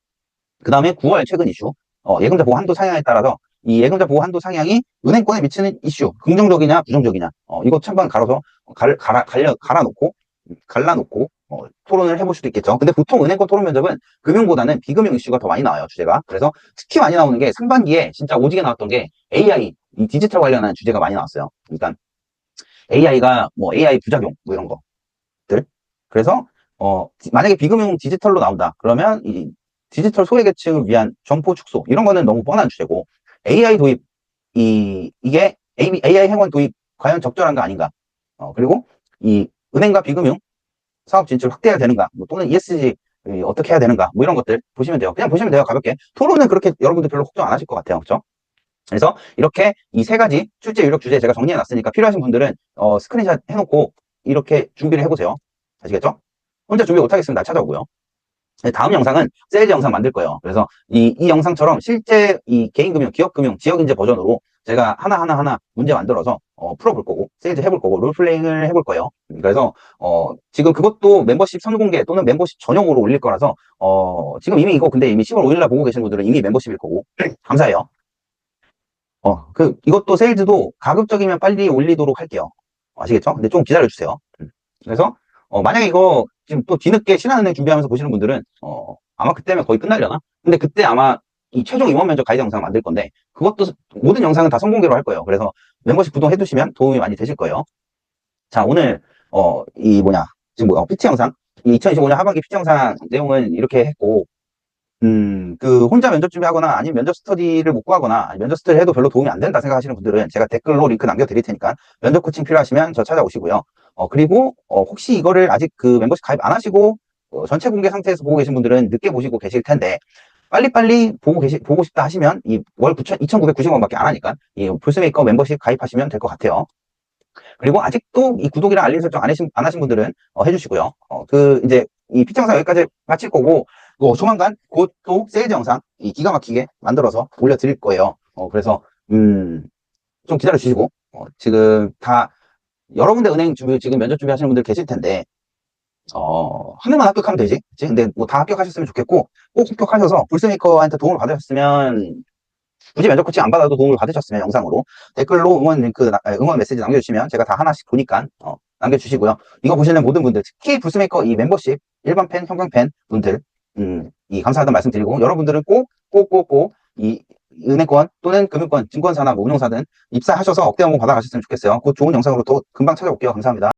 그 다음에 9월 최근 이슈 예금자 보호 한도 상향에 따라서 이 예금자 보호 한도 상향이 은행권에 미치는 이슈 긍정적이냐 부정적이냐 이거 찬반 갈아서 갈라놓고 토론을 해볼 수도 있겠죠. 근데 보통 은행권 토론 면접은 금융보다는 비금융 이슈가 더 많이 나와요 주제가. 그래서 특히 많이 나오는 게 상반기에 진짜 오지게 나왔던 게 AI 이 디지털 관련한 주제가 많이 나왔어요. 그러니까 AI가 뭐 AI 부작용 뭐 이런 것들. 그래서 만약에 비금융 디지털로 나온다 그러면 이 디지털 소외계층을 위한 점포 축소 이런 거는 너무 뻔한 주제고 AI 도입 이게 AI 행원 도입 과연 적절한가 아닌가 그리고 이 은행과 비금융 사업 진출 확대해야 되는가 뭐 또는 ESG 어떻게 해야 되는가 뭐 이런 것들 보시면 돼요. 그냥 보시면 돼요. 가볍게 토론은 그렇게 여러분들 별로 걱정 안 하실 것 같아요. 그렇죠? 그래서 이렇게 이 세 가지 출제 유력 주제 제가 정리해 놨으니까 필요하신 분들은 스크린샷 해놓고 이렇게 준비를 해보세요. 아시겠죠? 혼자 준비 못하겠으면 날 찾아오고요. 다음 영상은 세일즈 영상 만들 거예요. 그래서 이 영상처럼 실제 이 개인금융, 기업금융, 지역인재 버전으로 제가 하나 문제 만들어서 풀어볼 거고 세일즈 해볼 거고 롤플레잉을 해볼 거예요. 그래서 지금 그것도 멤버십 선공개 또는 멤버십 전용으로 올릴 거라서 지금 이미 이거 근데 이미 10월 5일날 보고 계신 분들은 이미 멤버십일 거고 감사해요. 이것도 세일즈도 가급적이면 빨리 올리도록 할게요. 아시겠죠? 근데 좀 기다려주세요. 그래서 만약에 이거 지금 또 뒤늦게 신한은행 준비하면서 보시는 분들은 아마 그때면 거의 끝나려나? 근데 그때 아마 이 최종 임원 면접 가이드 영상 만들 건데 그것도 모든 영상은 다 선공개로 할 거예요. 그래서 멤버십 구독해 두시면 도움이 많이 되실 거예요. 자, 오늘 지금 PT 영상 2025년 하반기 PT 영상 내용은 이렇게 했고 혼자 면접 준비하거나 아니면 면접 스터디를 못 구하거나 면접 스터디 해도 별로 도움이 안 된다 생각하시는 분들은 제가 댓글로 링크 남겨드릴 테니까 면접 코칭 필요하시면 저 찾아오시고요. 그리고 혹시 이거를 아직 그 멤버십 가입 안 하시고 전체 공개 상태에서 보고 계신 분들은 늦게 보시고 계실 텐데 빨리빨리 보고 싶다 하시면 이 월 2,990원밖에 안 하니까 이 풀스메이커 멤버십 가입하시면 될 것 같아요. 그리고 아직도 이 구독이랑 알림 설정 안 하신 분들은 해주시고요. 이제 이 PT 영상 여기까지 마칠 거고 조만간 곧 또 세일즈 영상 기가 막히게 만들어서 올려드릴 거예요. 그래서 좀 기다려 주시고 지금 다 여러 군데 은행 지금 면접 준비하시는 분들 계실 텐데 하나만 합격하면 되지. 그치? 근데 뭐 다 합격하셨으면 좋겠고 꼭 합격하셔서 불스메이커한테 도움을 받으셨으면 굳이 면접 코칭 안 받아도 도움을 받으셨으면 영상으로 댓글로 응원 메시지 남겨주시면 제가 다 하나씩 보니까 남겨주시고요. 이거 보시는 모든 분들 특히 불스메이커 이 멤버십 일반 팬, 형광 팬 분들 이 감사하다는 말씀 드리고 여러분들은 꼭 이 은행권 또는 금융권, 증권사나 뭐 운용사든 입사하셔서 억대 연봉 받아가셨으면 좋겠어요. 곧 좋은 영상으로 더 금방 찾아올게요. 감사합니다.